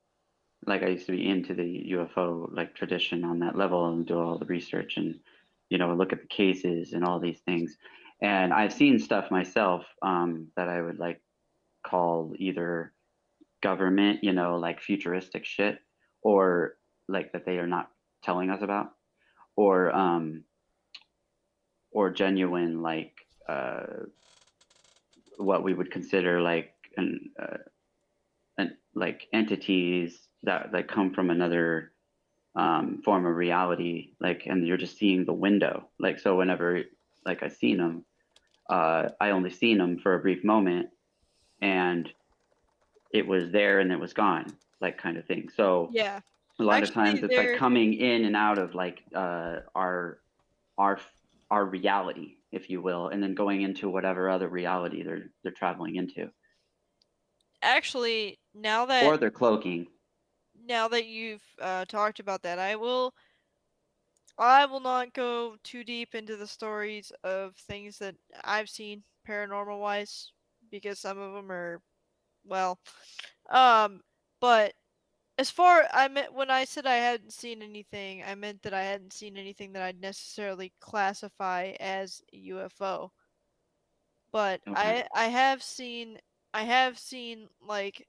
Like, I used to be into the UFO like tradition on that level and do all the research and look at the cases and all these things. And I've seen stuff myself that I would like call either government, like futuristic shit, or like that they are not telling us about, or genuine like what we would consider like like entities that come from another form of reality, like, and you're just seeing the window. Like, so whenever like I seen them, I only seen them for a brief moment, and it was there and it was gone, like, kind of thing. So Yeah, a lot of actually, times it's like coming in and out of like our reality, if you will, and then going into whatever other reality they're traveling into, actually, or they're cloaking. now that you've talked about that, I will not go too deep into the stories of things that I've seen paranormal wise, because some of them are, well, but as far I meant when I said I hadn't seen anything, I meant that I hadn't seen anything that I'd necessarily classify as a UFO. But Okay. I have seen like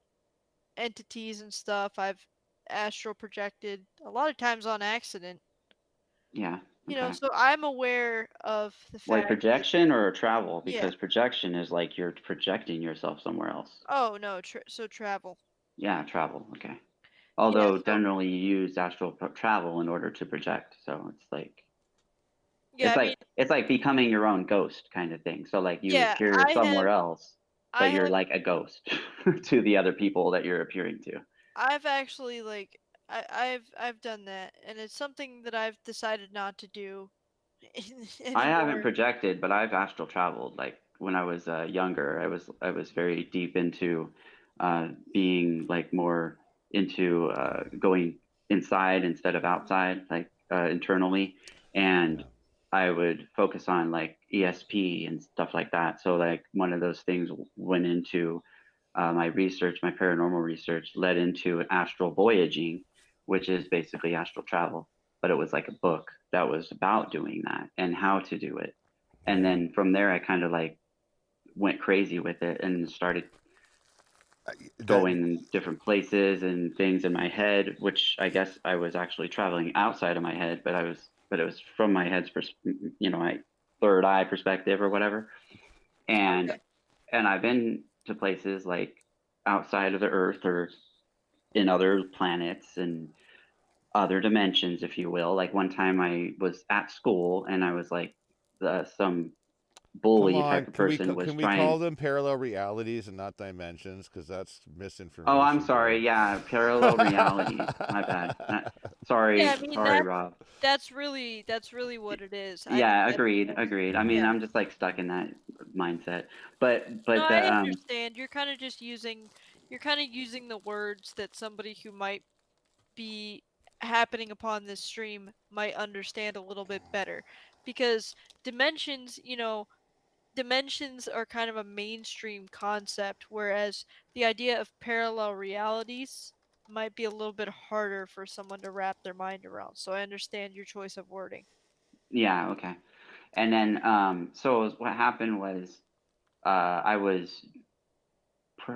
entities and stuff. I've astral projected a lot of times on accident. Yeah. Okay. So I'm aware of the Like fact that, projection or travel, yeah. because projection is like you're projecting yourself somewhere else. Oh no, so travel. Yeah, travel. Okay. Yeah, Although so generally you use astral travel in order to project, so yeah, I mean, it's like becoming your own ghost kind of thing. So like you yeah, appear somewhere else, I but you're have like a ghost to the other people that you're appearing to. I've actually like I've done that, and it's something that I've decided not to do I haven't anymore. projected, but I've astral traveled. Like when I was younger, I was very deep into being like more into going inside instead of outside, like internally, and I would focus on like ESP and stuff like that. So like one of those things went into my research, my paranormal research led into astral voyaging, which is basically astral travel. But it was like a book that was about doing that and how to do it. And Yeah. then from there, I kind of like went crazy with it and started That, going in different places and things in my head, which I guess I was actually traveling outside of my head, but it was from my head's my third eye perspective or whatever. And Okay. and I've been to places like outside of the earth or in other planets and other dimensions, if you will. Like one time I was at school and I was like, some come bully on, type of person was can we trying. call them parallel realities and not dimensions? Because that's Oh, I'm misinformation, sorry. dude. Yeah, parallel realities. My bad. Yeah, Sorry, I mean sorry, Rob. that's really what it is. I Yeah, get agreed, that. agreed. I mean, Yeah. I'm just like stuck in that mindset. No, But I the understand. You're kind of using the words that somebody who might be happening upon this stream might understand a little bit better, because dimensions, dimensions are kind of a mainstream concept, whereas the idea of parallel realities might be a little bit harder for someone to wrap their mind around. So I understand your choice of wording. yeah, okay. And then so what happened was I was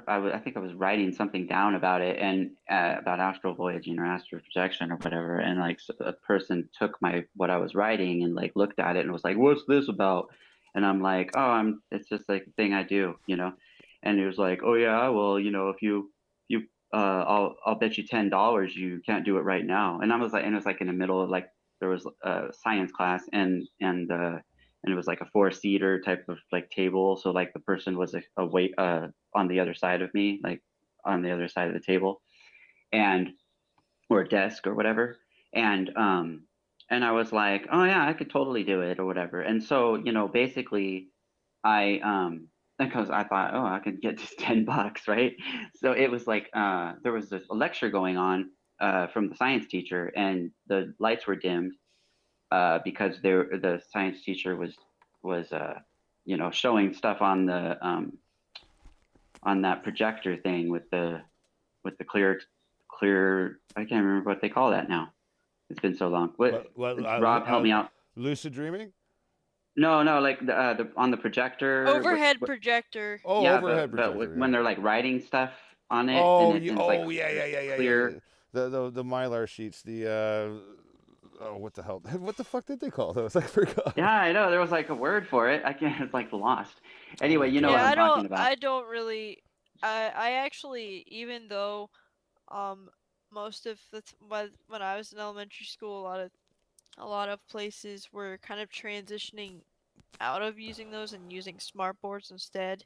I think I was writing something down about it and about astral voyaging or astral projection or whatever, and like a person took my what I was writing and like looked at it and was like, "What's this about?" And I'm like, "Oh, it's just like a thing I do." And he was like, "Oh yeah, well, I'll bet you $10 you can't do it right now." And I was like, and it was like in the middle of like there was a science class and it was like a four-seater type of like table, so like the person was a wait on the other side of me, like on the other side of the table, and or a desk or whatever. And I was like, oh yeah, I could totally do it or whatever. And so, basically I because I thought, oh, I could get just $10, right? So it was like there was this lecture going on from the science teacher, and the lights were dimmed because the science teacher was showing stuff on that projector thing with the clear. I can't remember what they call that now. It's been so long. What Rob, help me out. lucid dreaming? No, like the on the projector. Overhead projector. Oh, Yeah, overhead but projector. when Yeah. they're like writing stuff on it, and Oh, and it's like oh yeah, yeah. clear. The mylar sheets. Oh, what the hell? What the fuck did they call those? I forgot. Yeah, I know there was like a word for it. I can't. It's like lost. Oh Anyway, my you know what Yeah, I'm god. talking about. I don't really I actually, even though um most of when I was in elementary school, a lot of places were kind of transitioning out of using those and using smart boards instead.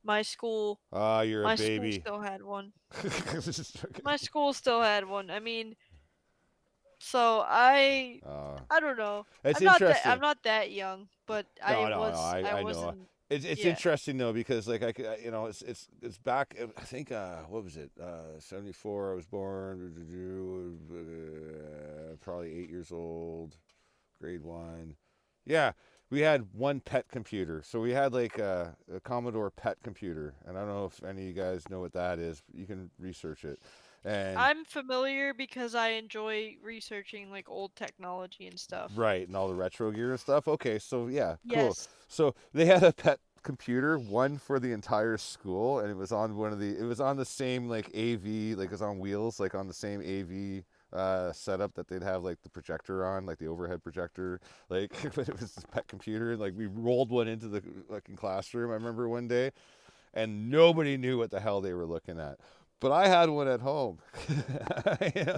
My school Ah, you're a my school baby. still had one. Okay. My school still had one. I mean, so Uh, I don't know. it's I'm interesting. not that young, but No. I I know. wasn't. It's Yeah. interesting though because like it's back. I think what was it? 74. I was born. Probably 8 years old. Grade 1. Yeah, we had one pet computer. So we had like a Commodore pet computer, and I don't know if any of you guys know what that is. You can research it. And I'm familiar because I enjoy researching like old technology and stuff. right, and all the retro gear and stuff. Okay, so yeah, cool. Yes. So they had a pet computer, one for the entire school, and it was on it was on the same like AV, like it was on wheels, like on the same AV setup that they'd have like the projector on, like the overhead projector, like but it was this pet computer. Like we rolled one into the fucking classroom. I remember one day, and nobody knew what the hell they were looking at. But I had one at home,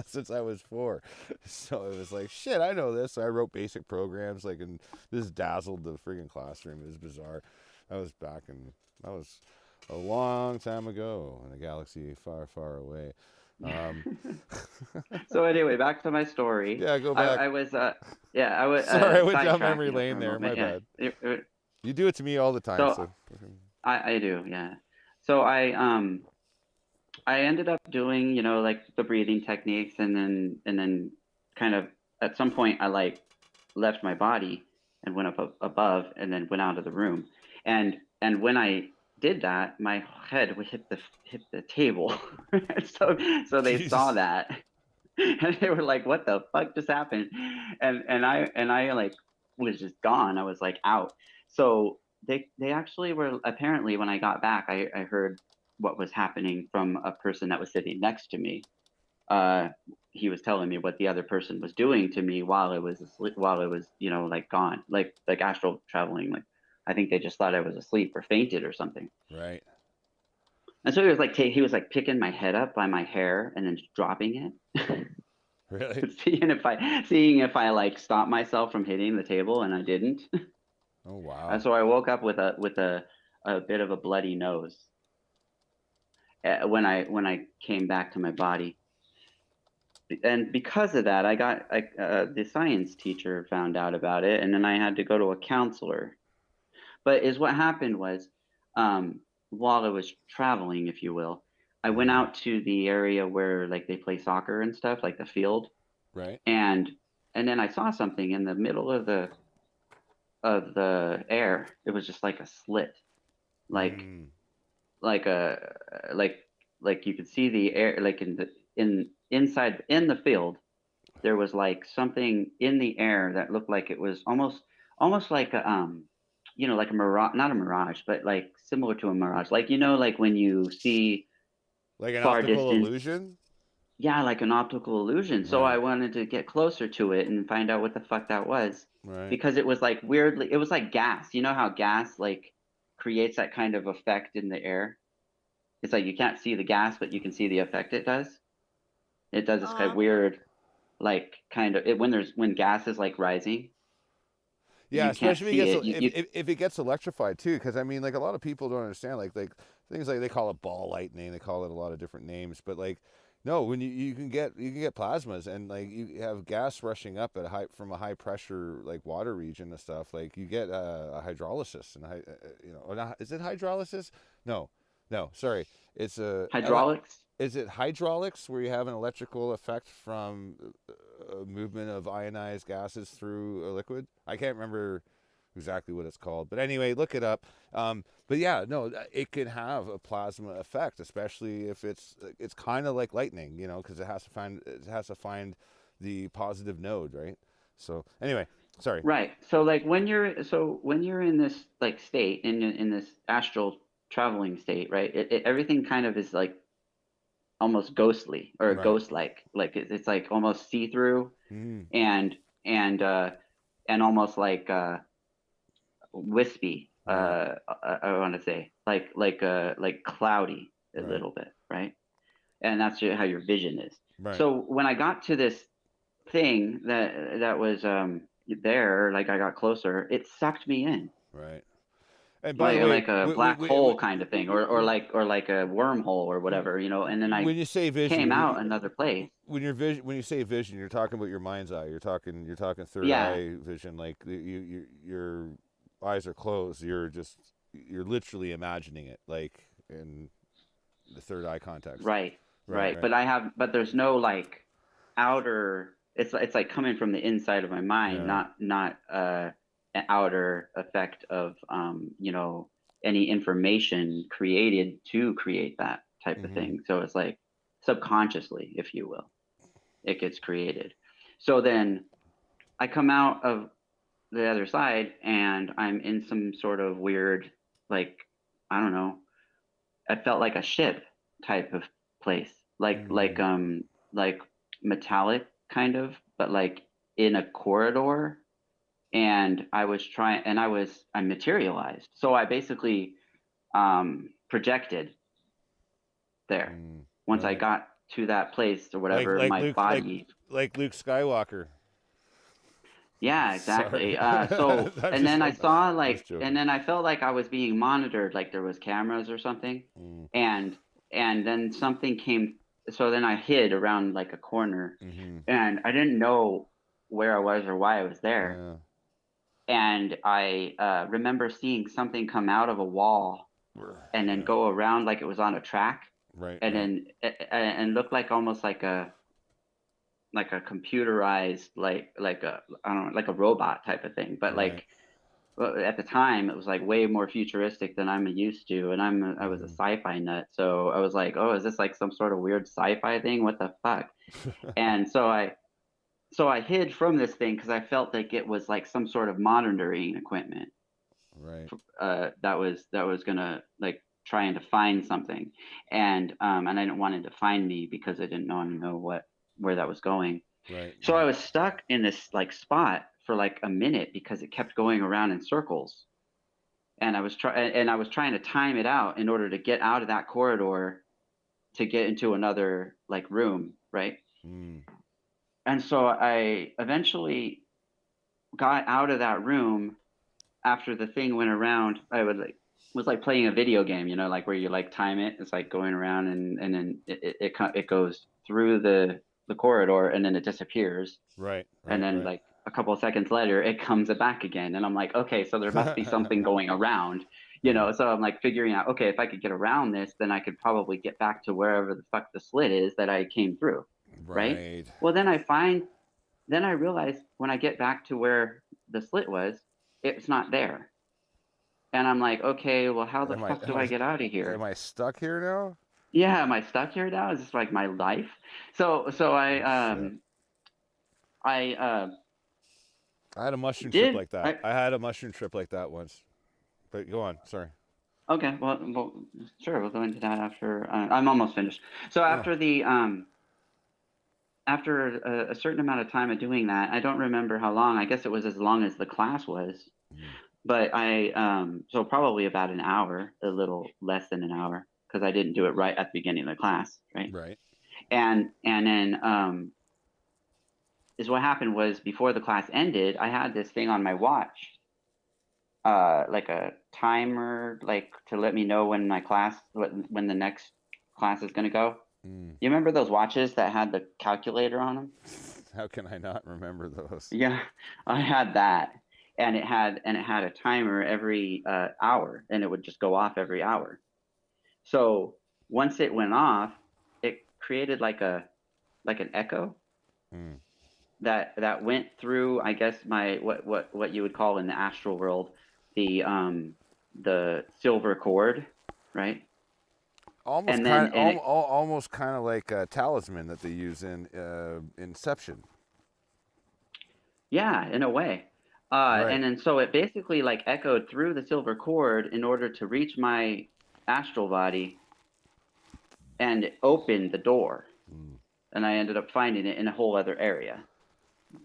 since I was 4. So it was like, shit, I know this. So I wrote basic programs, like, and this dazzled the friggin' classroom. It was bizarre. That was a long time ago in a galaxy far, far away. So anyway, back to my story. Yeah, go back. I was yeah, I was Sorry, I went down sidetracked memory you for lane a there. My moment. Yeah. bad. You do it to me all the time. So So I do, yeah. So I ended up doing, like the breathing techniques, and then kind of at some point I like left my body and went up above and then went out of the room. And when I did that, my head would hit the table. So they saw Jesus. that. And they were like, "What the fuck just happened?" And I like was just gone. I was like out. So they actually were, apparently when I got back, I heard what was happening from a person that was sitting next to me. Uh, he was telling me what the other person was doing to me while I was asleep, while I was, like gone, like astral traveling. Like I think they just thought I was asleep or fainted or something. Right. And so he was like, he was like picking my head up by my hair and then just dropping it, Really? seeing if I like stopped myself from hitting the table, and I didn't. Oh And wow. so I woke up with a bit of a bloody nose when I came back to my body. And because of that, the science teacher found out about it, and then I had to go to a counselor. But is what happened was, um, while I was traveling, if you will, I went Mhm. out to the area where like they play soccer and stuff, like the field, Right. and then I saw something in the middle of the air. It was just like a slit, like Mm. like a like you could see the air, like inside in the field. There was like something in the air that looked like it was almost like like a mirage, not a mirage, but like similar to a mirage, like like when you see Like an far optical distance. illusion? Yeah, like an optical illusion. So I Right. wanted to get closer to it and find out what the fuck that was, Right. because it was like weirdly, it was like gas. You know how gas like creates that kind of effect in the air? It's like you can't see the gas, but you can see the effect it does. It does this kind of Uh-huh. weird, like kind of when gas is like rising, Yeah, you can't especially if it see gets it. if it gets electrified too, because I mean, like a lot of people don't understand, like things like they call it ball lightning, they call it a lot of different names, but like no, when you can get plasmas and like you have gas rushing up at from a high pressure like water region and stuff, like you get a hydrolysis and or not, is it hydrolysis? No, no, sorry, it's Hydraulics. is it hydraulics where you have an electrical effect from movement of ionized gases through a liquid? I can't remember exactly what it's called, but anyway, look it up. But yeah, no, it can have a plasma effect, especially if it's kind of like lightning, because it has to find the positive node, right? So anyway, sorry. Right. So when you're in this like state, in this astral traveling state, right? Everything kind of is like almost ghostly or Right. ghost-like. Like it's like almost see-through, Mm, and and uh and almost like wispy. right. I want to say like cloudy a Right. little bit, right? And that's how your vision is. Right. So when I got to this thing that was there, like I got closer, it sucked me in, Right. And by the way, like a black hole kind of thing, or like a wormhole or whatever, and then I when you say vision, came out another place. when you say vision, you're talking about your mind's eye. You're talking third Yeah, eye vision. Like your eyes are closed. You're literally imagining it, like in the third eye context. right, Right. right. Right. But there's no like outer. It's like coming from the inside of my mind, Yeah. not an outer effect of any information created to create that type of Mm-hmm. thing. So it's like subconsciously, if you will, it gets created. So then I come out of the other side and I'm in some sort of weird, like, I don't know, I felt like a ship type of place, like Mm, like um like metallic kind of, but like in a corridor. And I materialized. So I basically projected there. Once I right. got to that place or Like whatever, like my Luke like body. like Luke Skywalker. Yeah, Sorry. exactly. So I'm and just then I I'm, saw I'm just like, and joking. then I felt like I was being monitored, like there was cameras or something. Mm, And then something came. So then I hid around like a corner, mm-hmm. and I didn't know where I was or why I was there. Yeah. And I remember seeing something come out of a wall and then Yeah. go around like it was on a track, Right. and Right. then and look like almost like a computerized, like a, I don't know, like a robot type of thing, but Right. well, at the time it was like way more futuristic than I'm used to, and I was a Mhm. sci-fi nut, so I was like, oh, is this like some sort of weird sci-fi thing? What the fuck? And so I hid from this thing because I felt like it was like some sort of monitoring equipment Right. that was gonna like trying to find something, and I didn't want it to find me because I didn't want to know where that was going. Right. So I was stuck in this like spot for like a minute because it kept going around in circles, and I was trying to time it out in order to get out of that corridor to get into another like room, right? Mm. And so I eventually got out of that room after the thing went around. I would like was like playing a video game, like where you like time it. It's like going around and then it goes through the corridor and then it disappears, Right. and Right. then Right. like a couple of seconds later it comes back again, and I'm like, okay, so there must be something going around. Yeah. So I'm like figuring out, okay, if I could get around this, then I could probably get back to wherever the fuck the slit is that I came through, right? Right. Well, then I realize when I get back to where the slit was, it's not there. And I'm like, okay, well, how the Am I fuck am do I I get out of am here? I stuck here now? Yeah, am I stuck here now? Is this like my life? So Shit. I I had a mushroom trip did like that. I I had a mushroom trip like that once. But go on. Sorry. okay, well, sure, we'll go into that after. I'm almost finished. So Oh. after a certain amount of time of doing that, I don't remember how long. I guess it was as long as the class was, Mm. but so probably about an hour, a little less than an hour, because I didn't do it right at the beginning of the class, right? Right. And then is what happened was before the class ended, I had this thing on my watch, like a timer, like to let me know when when the next class is gonna go. Mm. You remember those watches that had the calculator on them? How can I not remember those? Yeah, I had that, and it had a timer every hour, and it would just go off every hour. So once it went off, it created like an echo Mm. that went through, I guess, my what you would call in the astral world the silver cord, right? Almost And then kind of, and it almost kind of like a talisman that they use in Inception. Yeah, in a way. Right. And then so it basically like echoed through the silver cord in order to reach my astral body and it opened the door. Mm. And I ended up finding it in a whole other area.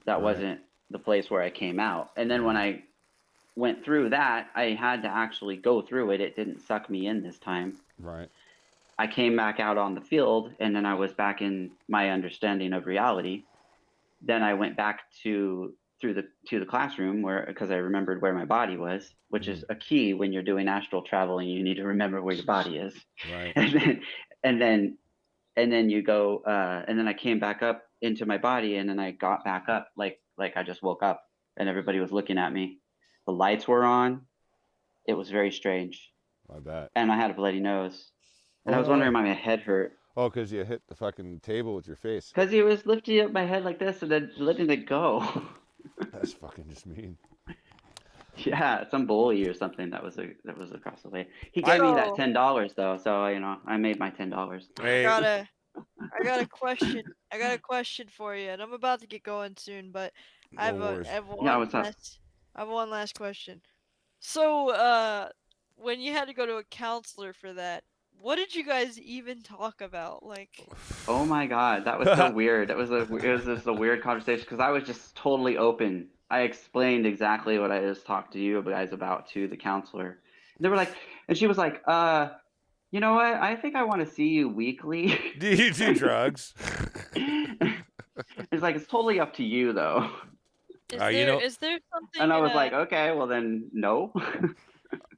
That Right. wasn't the place where I came out. And then when Right. I went through that, I had to actually go through it. It didn't suck me in this time. Right. I came back out on the field and then I was back in my understanding of reality. Then I went back to the classroom where because I remembered where my body was, which is Mm. a key when you're doing astral travel and you need to remember where your body is. Right. And then and then and then you go and then I came back up into my body and then I got back up like I just woke up and everybody was looking at me. The lights were on. It was very strange. I bet. And I had a bloody nose. And I Oh was wondering no. why my head hurt. Oh, because you hit the fucking table with your face. Because he was lifting up my head like this and then letting it go. That's fucking just mean. Yeah, some bully or something that was across the way. He I gave me that So $10 though, so I made my $10. I hey. gotta I got a question. I got a question for you, and I'm about to get going soon, but I No have a worries. I have Yeah, one what's up? last question. So, when you had to go to a counselor for that, what did you guys even talk about? Like, Oh my God, that was so weird. It was just a weird conversation because I was just totally open. I explained exactly what I just talked to you guys about to the counselor. And they were like, and she was like, you know what? I think I want to see you weekly. Do you do drugs? It's like it's totally up to you though. You know, is there And I something was like, okay, well then no.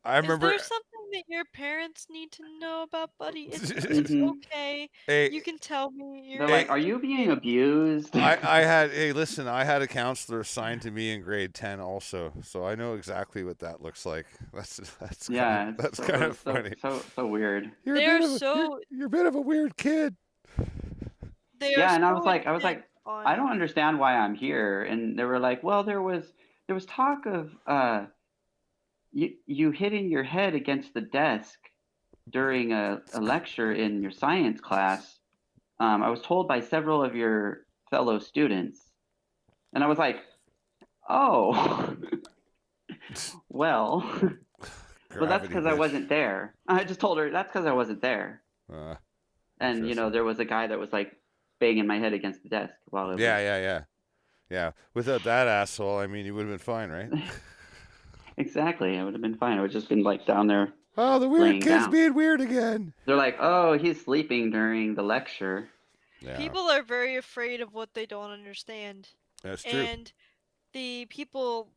I is there remember. something that your parents need to know about Buddy? It's hmm okay. Hey, You can tell me They're you're like, hey, are you're you being kids. abused? I had. Hey, listen, I had a counselor assigned to me in grade 10 also, so I know exactly what that looks like. Yeah, it's That's so kind it of was so funny. so so weird. You're a They bit are of a so you're a bit of a weird kid. they are Yeah, and so I was intent like, I on don't understand why I'm here. And they were like, well, there was talk of you hitting your head against the desk during a lecture in your science class. I was told by several of your fellow students, and I was like, oh, well, well, that's Gravity because I hit. wasn't there. I just told her that's because I wasn't there. Uh, And Interesting. there was a guy that was like banging my head against the desk while it was. Yeah. Without that asshole, I mean, you would have been fine, right? Exactly, I would have been fine. I would have just been like down there Oh, the weird laying kid's down. being weird again. They're like, oh, he's sleeping during the lecture. Yeah, People are very afraid of what they don't understand. that's true. And the people,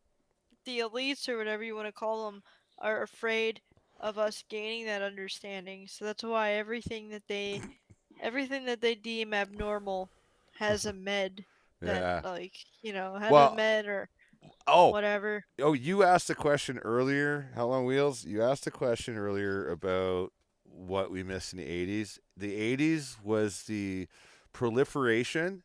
the elites or whatever you want to call them, are afraid of us gaining that understanding. So that's why everything that they deem abnormal has a med that, Yeah. like, had a Well, med or oh, whatever. you asked a question earlier. How long wheels? You asked a question earlier about what we missed in the 80s. The 80s was the proliferation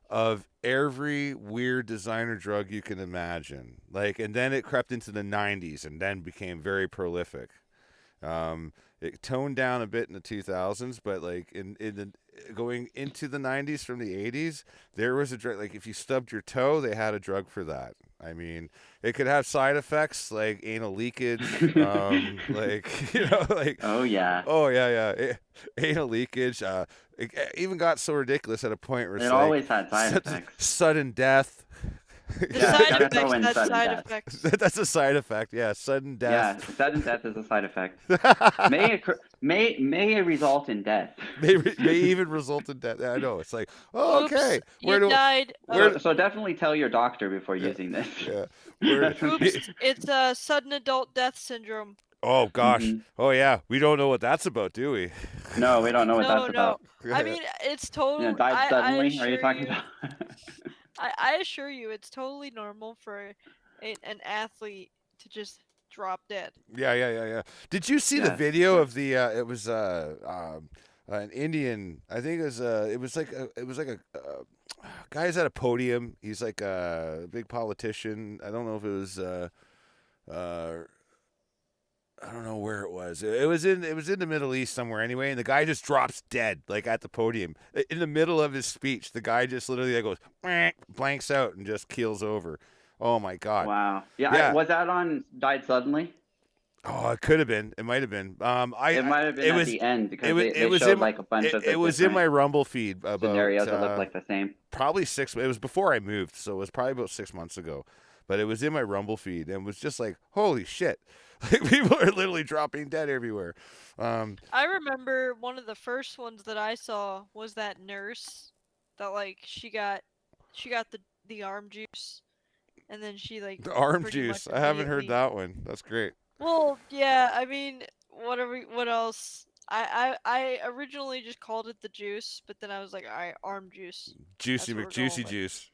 of every weird designer drug you can imagine. Like, and then it crept into the 90s and then became very prolific. It toned down a bit in the 2000s, but like in the going into the 90s from the 80s, there was a drug. Like if you stubbed your toe, they had a drug for that. I mean, it could have side effects like anal leakage, like like Oh yeah, oh yeah, anal leakage. It even got so ridiculous at a point where it's it like always had side effects. sudden death. The Yeah, side gotta throw effects, in that's sudden side death. effects. That's a side effect. Yeah, sudden Yeah, death. sudden death is a side effect. May result in death. May even result in death. I know. It's like, oh, Oops, okay. you died. So definitely tell your doctor before Yeah, using this. yeah. Where, Oops, it's a sudden adult death syndrome. oh gosh. Mhm. Oh yeah. We don't know what that's about, do we? No, we don't know what that's No. about. I mean, it's totally. Died I suddenly? Are you assure talking you. about? I assure you, it's totally normal for an athlete to just drop dead. Yeah. Did you see the Yes, video yes. of the? It was an Indian. I think it was like a guy's at a podium. He's like a big politician. I don't know if it was uh, I don't know where it was. It was in the Middle East somewhere anyway, and the guy just drops dead like at the podium in the middle of his speech. The guy just literally like goes blanks out and just keels over. Oh my god. Wow. Yeah, Yeah. was that on Died Suddenly? Oh, it could have been. It might have been. It might have been it at was the end because it was they was showed in like a bunch of the it was in my different Rumble feed about scenarios that look like the same. probably 6. It was before I moved, so it was probably about 6 months ago. But it was in my Rumble feed and was just like, holy shit! Like people are literally dropping dead everywhere. I remember one of the first ones that I saw was that nurse that like she got the arm juice, and then she like The arm pretty juice. much I haven't heard immediately. that one. That's great. Well, yeah. I mean, what else? I originally just called it the juice, but then I was like, all right, arm juice. Juicy That's what we're going McJuicy with. juice.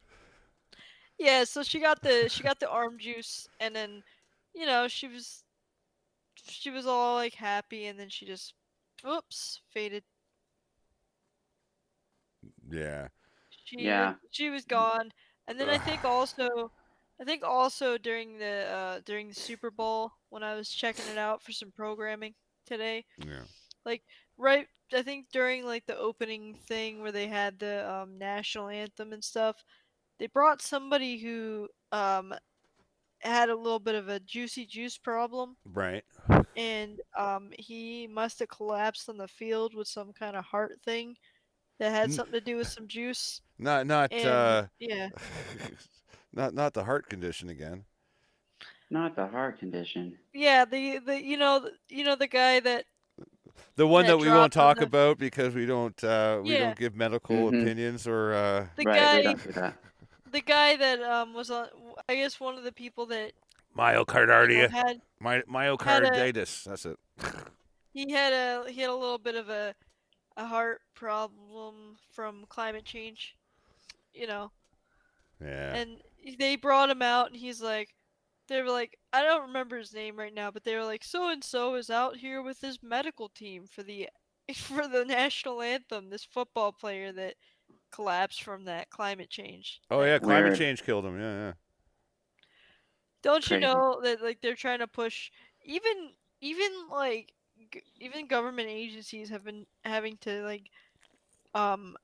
Yeah, so she got the arm juice, and then, she was all like happy, and then she just, oops, faded. Yeah. Yeah. She was gone, and then I think also during the Super Bowl when I was checking it out for some programming today, Yeah. like right, I think during like the opening thing where they had the national anthem and stuff, they brought somebody who had a little bit of a juicy juice problem, Right. and he must have collapsed on the field with some kind of heart thing that had N- something to do with some juice. not And yeah, not the heart condition again. Not the heart condition. yeah, the guy that The one that we won't dropped on talk the about because we don't yeah, give medical Mhm. opinions or the Right, we guy don't do that. the guy that was on, I guess one of the people that myocarditis. had Myocarditis. That's it. he had a little bit of a heart problem from climate change, you know. Yeah. And they brought him out, and they were like, I don't remember his name right now, but they were like, so and so is out here with his medical team for the for the national anthem. This football player that collapsed from that climate change Oh thing. yeah, climate Weird. change killed him. Yeah. Don't you Crazy. know that like they're trying to push even like even government agencies have been having to like um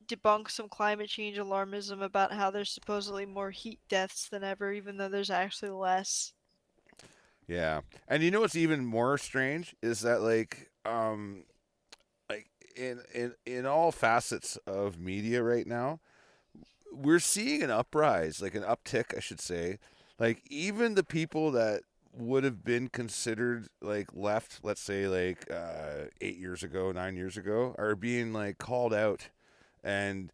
debunk some climate change alarmism about how there's supposedly more heat deaths than ever, even though there's actually less. Yeah. And you know what's even more strange is that like in all facets of media right now, we're seeing an uprise, like an uptick, I should say. Like even the people that would have been considered like left, let's say 8 years ago, 9 years ago, are being like called out and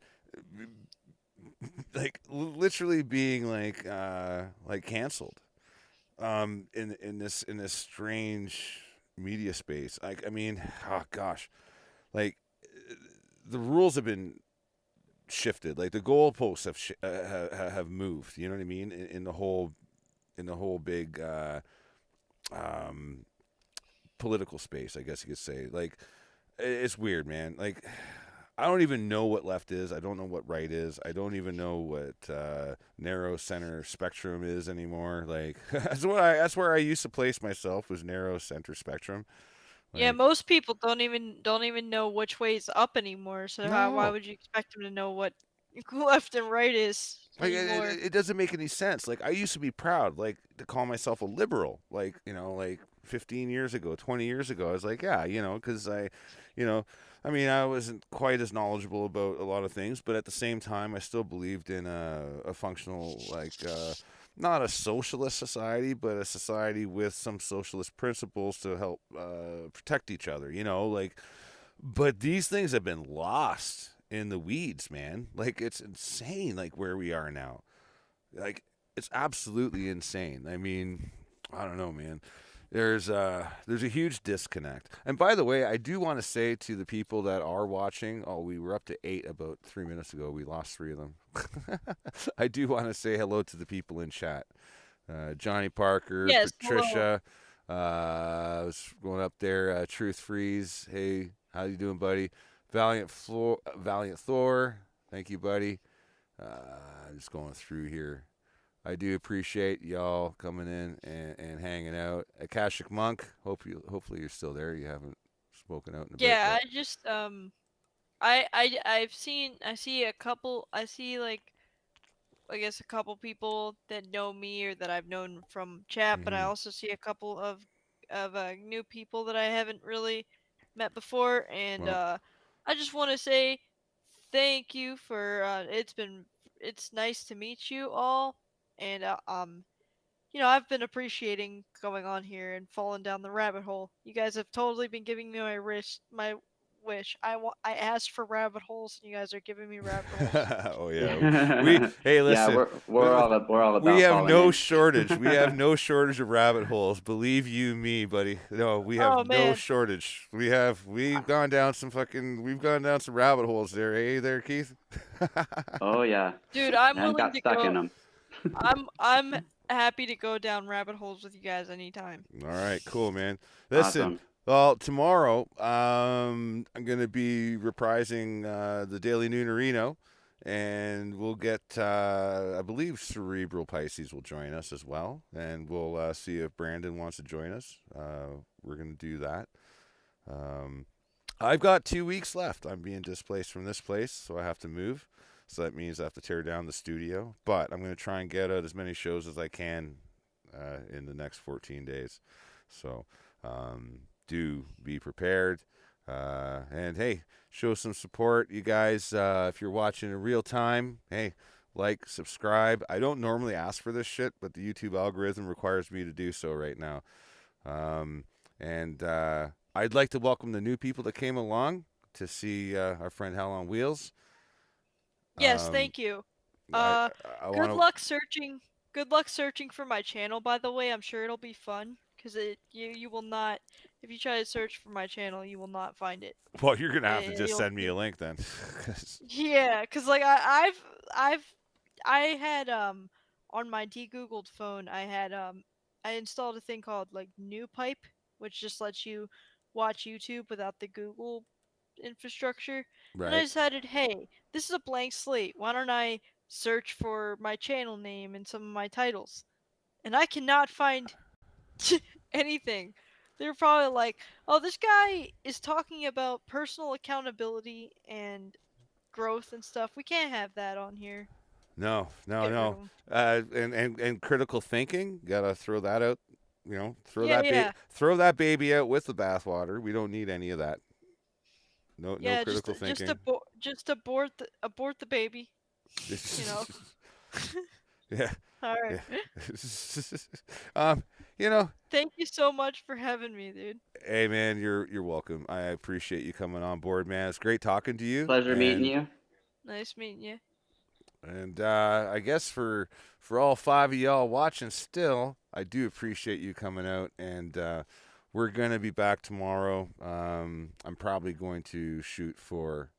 like literally being like canceled in this strange media space. Like I mean, oh gosh, like the rules have been shifted. Like the goalposts have moved. You know what I mean? In the whole big um, political space, I guess you could say. Like it's weird, man. Like I don't even know what left is. I don't know what right is. I don't even know what narrow center spectrum is anymore. Like that's where I used to place myself, was narrow center spectrum. Yeah, Like most people don't even know which way is up anymore. So why no, would you expect them to know what left and right is like it, anymore? it it doesn't make any sense. Like I used to be proud, like to call myself a liberal. Like 15 years ago, 20 years ago, I was like, yeah, because you know, I mean, I wasn't quite as knowledgeable about a lot of things, but at the same time, I still believed in a functional, not a socialist society, but a society with some socialist principles to help protect each other. But these things have been lost in the weeds, man. Like it's insane, like where we are now. Like it's absolutely insane. I mean, I don't know, man. There's a huge disconnect. And by the way, I do want to say to the people that are watching, oh, we were up to 8 about 3 minutes ago. We lost 3 of them. I do want to say hello to the people in chat. Johnny Parker, Yes, hello. Patricia. I was going up there. Truth Freeze. Hey, how you doing, buddy? Valiant Thor. Thank you, buddy. Just going through here. I do appreciate y'all coming in and hanging out. Akashic Monk. Hopefully you're still there. You haven't spoken out in a bit, Yeah, but I just I see a couple, I see like I guess a couple people that know me or that I've known from chat, but I hmm also see a couple of new people that I haven't really met before, and well, I just want to say thank you for it's nice to meet you all, and I've been appreciating going on here and falling down the rabbit hole. You guys have totally been giving me my wish. I asked for rabbit holes, and you guys are giving me rabbit holes. oh yeah. We Yeah, hey, listen. we're all We about have falling no in. shortage. We have no shortage of rabbit holes. Believe you me, buddy. No, we have Oh no man, shortage. We've gone down some rabbit holes there. Hey there, Keith. Oh yeah, dude, I'm and willing got to stuck in go. them. I'm happy to go down rabbit holes with you guys anytime. All right, cool, man. Listen, Awesome. well, tomorrow I'm going to be reprising the Daily Noonerino, and we'll get, I believe, Cerebral Pisces will join us as well, and we'll see if Brandon wants to join us. We're going to do that. Um, I've got 2 weeks left. I'm being displaced from this place, so I have to move. So that means I have to tear down the studio. But I'm going to try and get out as many shows as I can in the next 14 days. So do be prepared. And hey, show some support, you guys. If you're watching in real time, hey, like, subscribe. I don't normally ask for this shit, but the YouTube algorithm requires me to do so right now. And I'd like to welcome the new people that came along to see our friend Hell on Wheels. Yes, Um, thank you. I Uh, I want good to. luck searching. Good luck searching for my channel. By the way, I'm sure it'll be fun because you will not, if you try to search for my channel, you will not find it. Well, you're gonna have to just You'll send me a link then. Yeah, cause like I had on my de-googled phone I installed a thing called like NewPipe, which just lets you watch YouTube without the Google infrastructure. And I Right. decided, hey, this is a blank slate. Why don't I search for my channel name and some of my titles? and I cannot find anything. They're probably like, oh, this guy is talking about personal accountability and growth and stuff. We can't have that on here. No, no, Get rid of no. 'em. And critical thinking, gotta throw that out. You know, Yeah, yeah. throw that baby out with the bathwater. We don't need any of that. No, no Yeah, critical thinking. just abort the baby. You know. Yeah, All right. yeah. You know, Thank you so much for having me, dude. hey man, you're welcome. I appreciate you coming on board, man. It's great talking to you. Pleasure meeting you. Nice meeting you. And I guess for all 5 of y'all watching still, I do appreciate you coming out. And we're going to be back tomorrow. I'm probably going to shoot for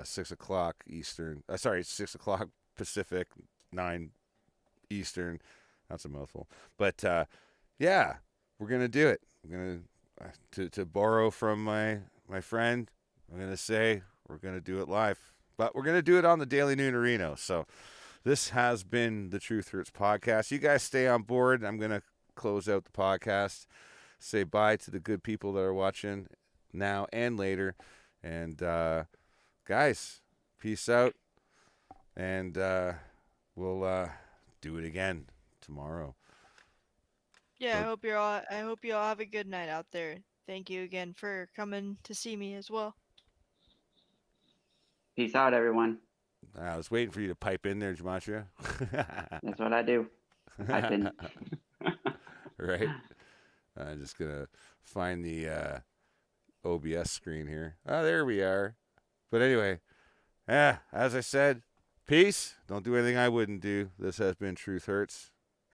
6 o'clock Eastern. 6 o'clock Pacific, 9 Eastern. That's a mouthful. But yeah, we're going to do it. I'm going to borrow from my friend. I'm going to say we're going to do it live. But we're going to do it on the Daily Noonerino. So this has been the Truth Hurts podcast. You guys stay on board. I'm going to close out the podcast. Say bye to the good people that are watching now and later. And guys, peace out. And we'll do it again tomorrow. Yeah, I hope you all have a good night out there. Thank you again for coming to see me as well. Peace out, everyone. I was waiting for you to pipe in there, Gematria. That's what I do. Pipe in. Right? I'm just going to find the OBS screen here. Oh, there we are. But anyway, as I said, peace. Don't do anything I wouldn't do. This has been Truth Hurts.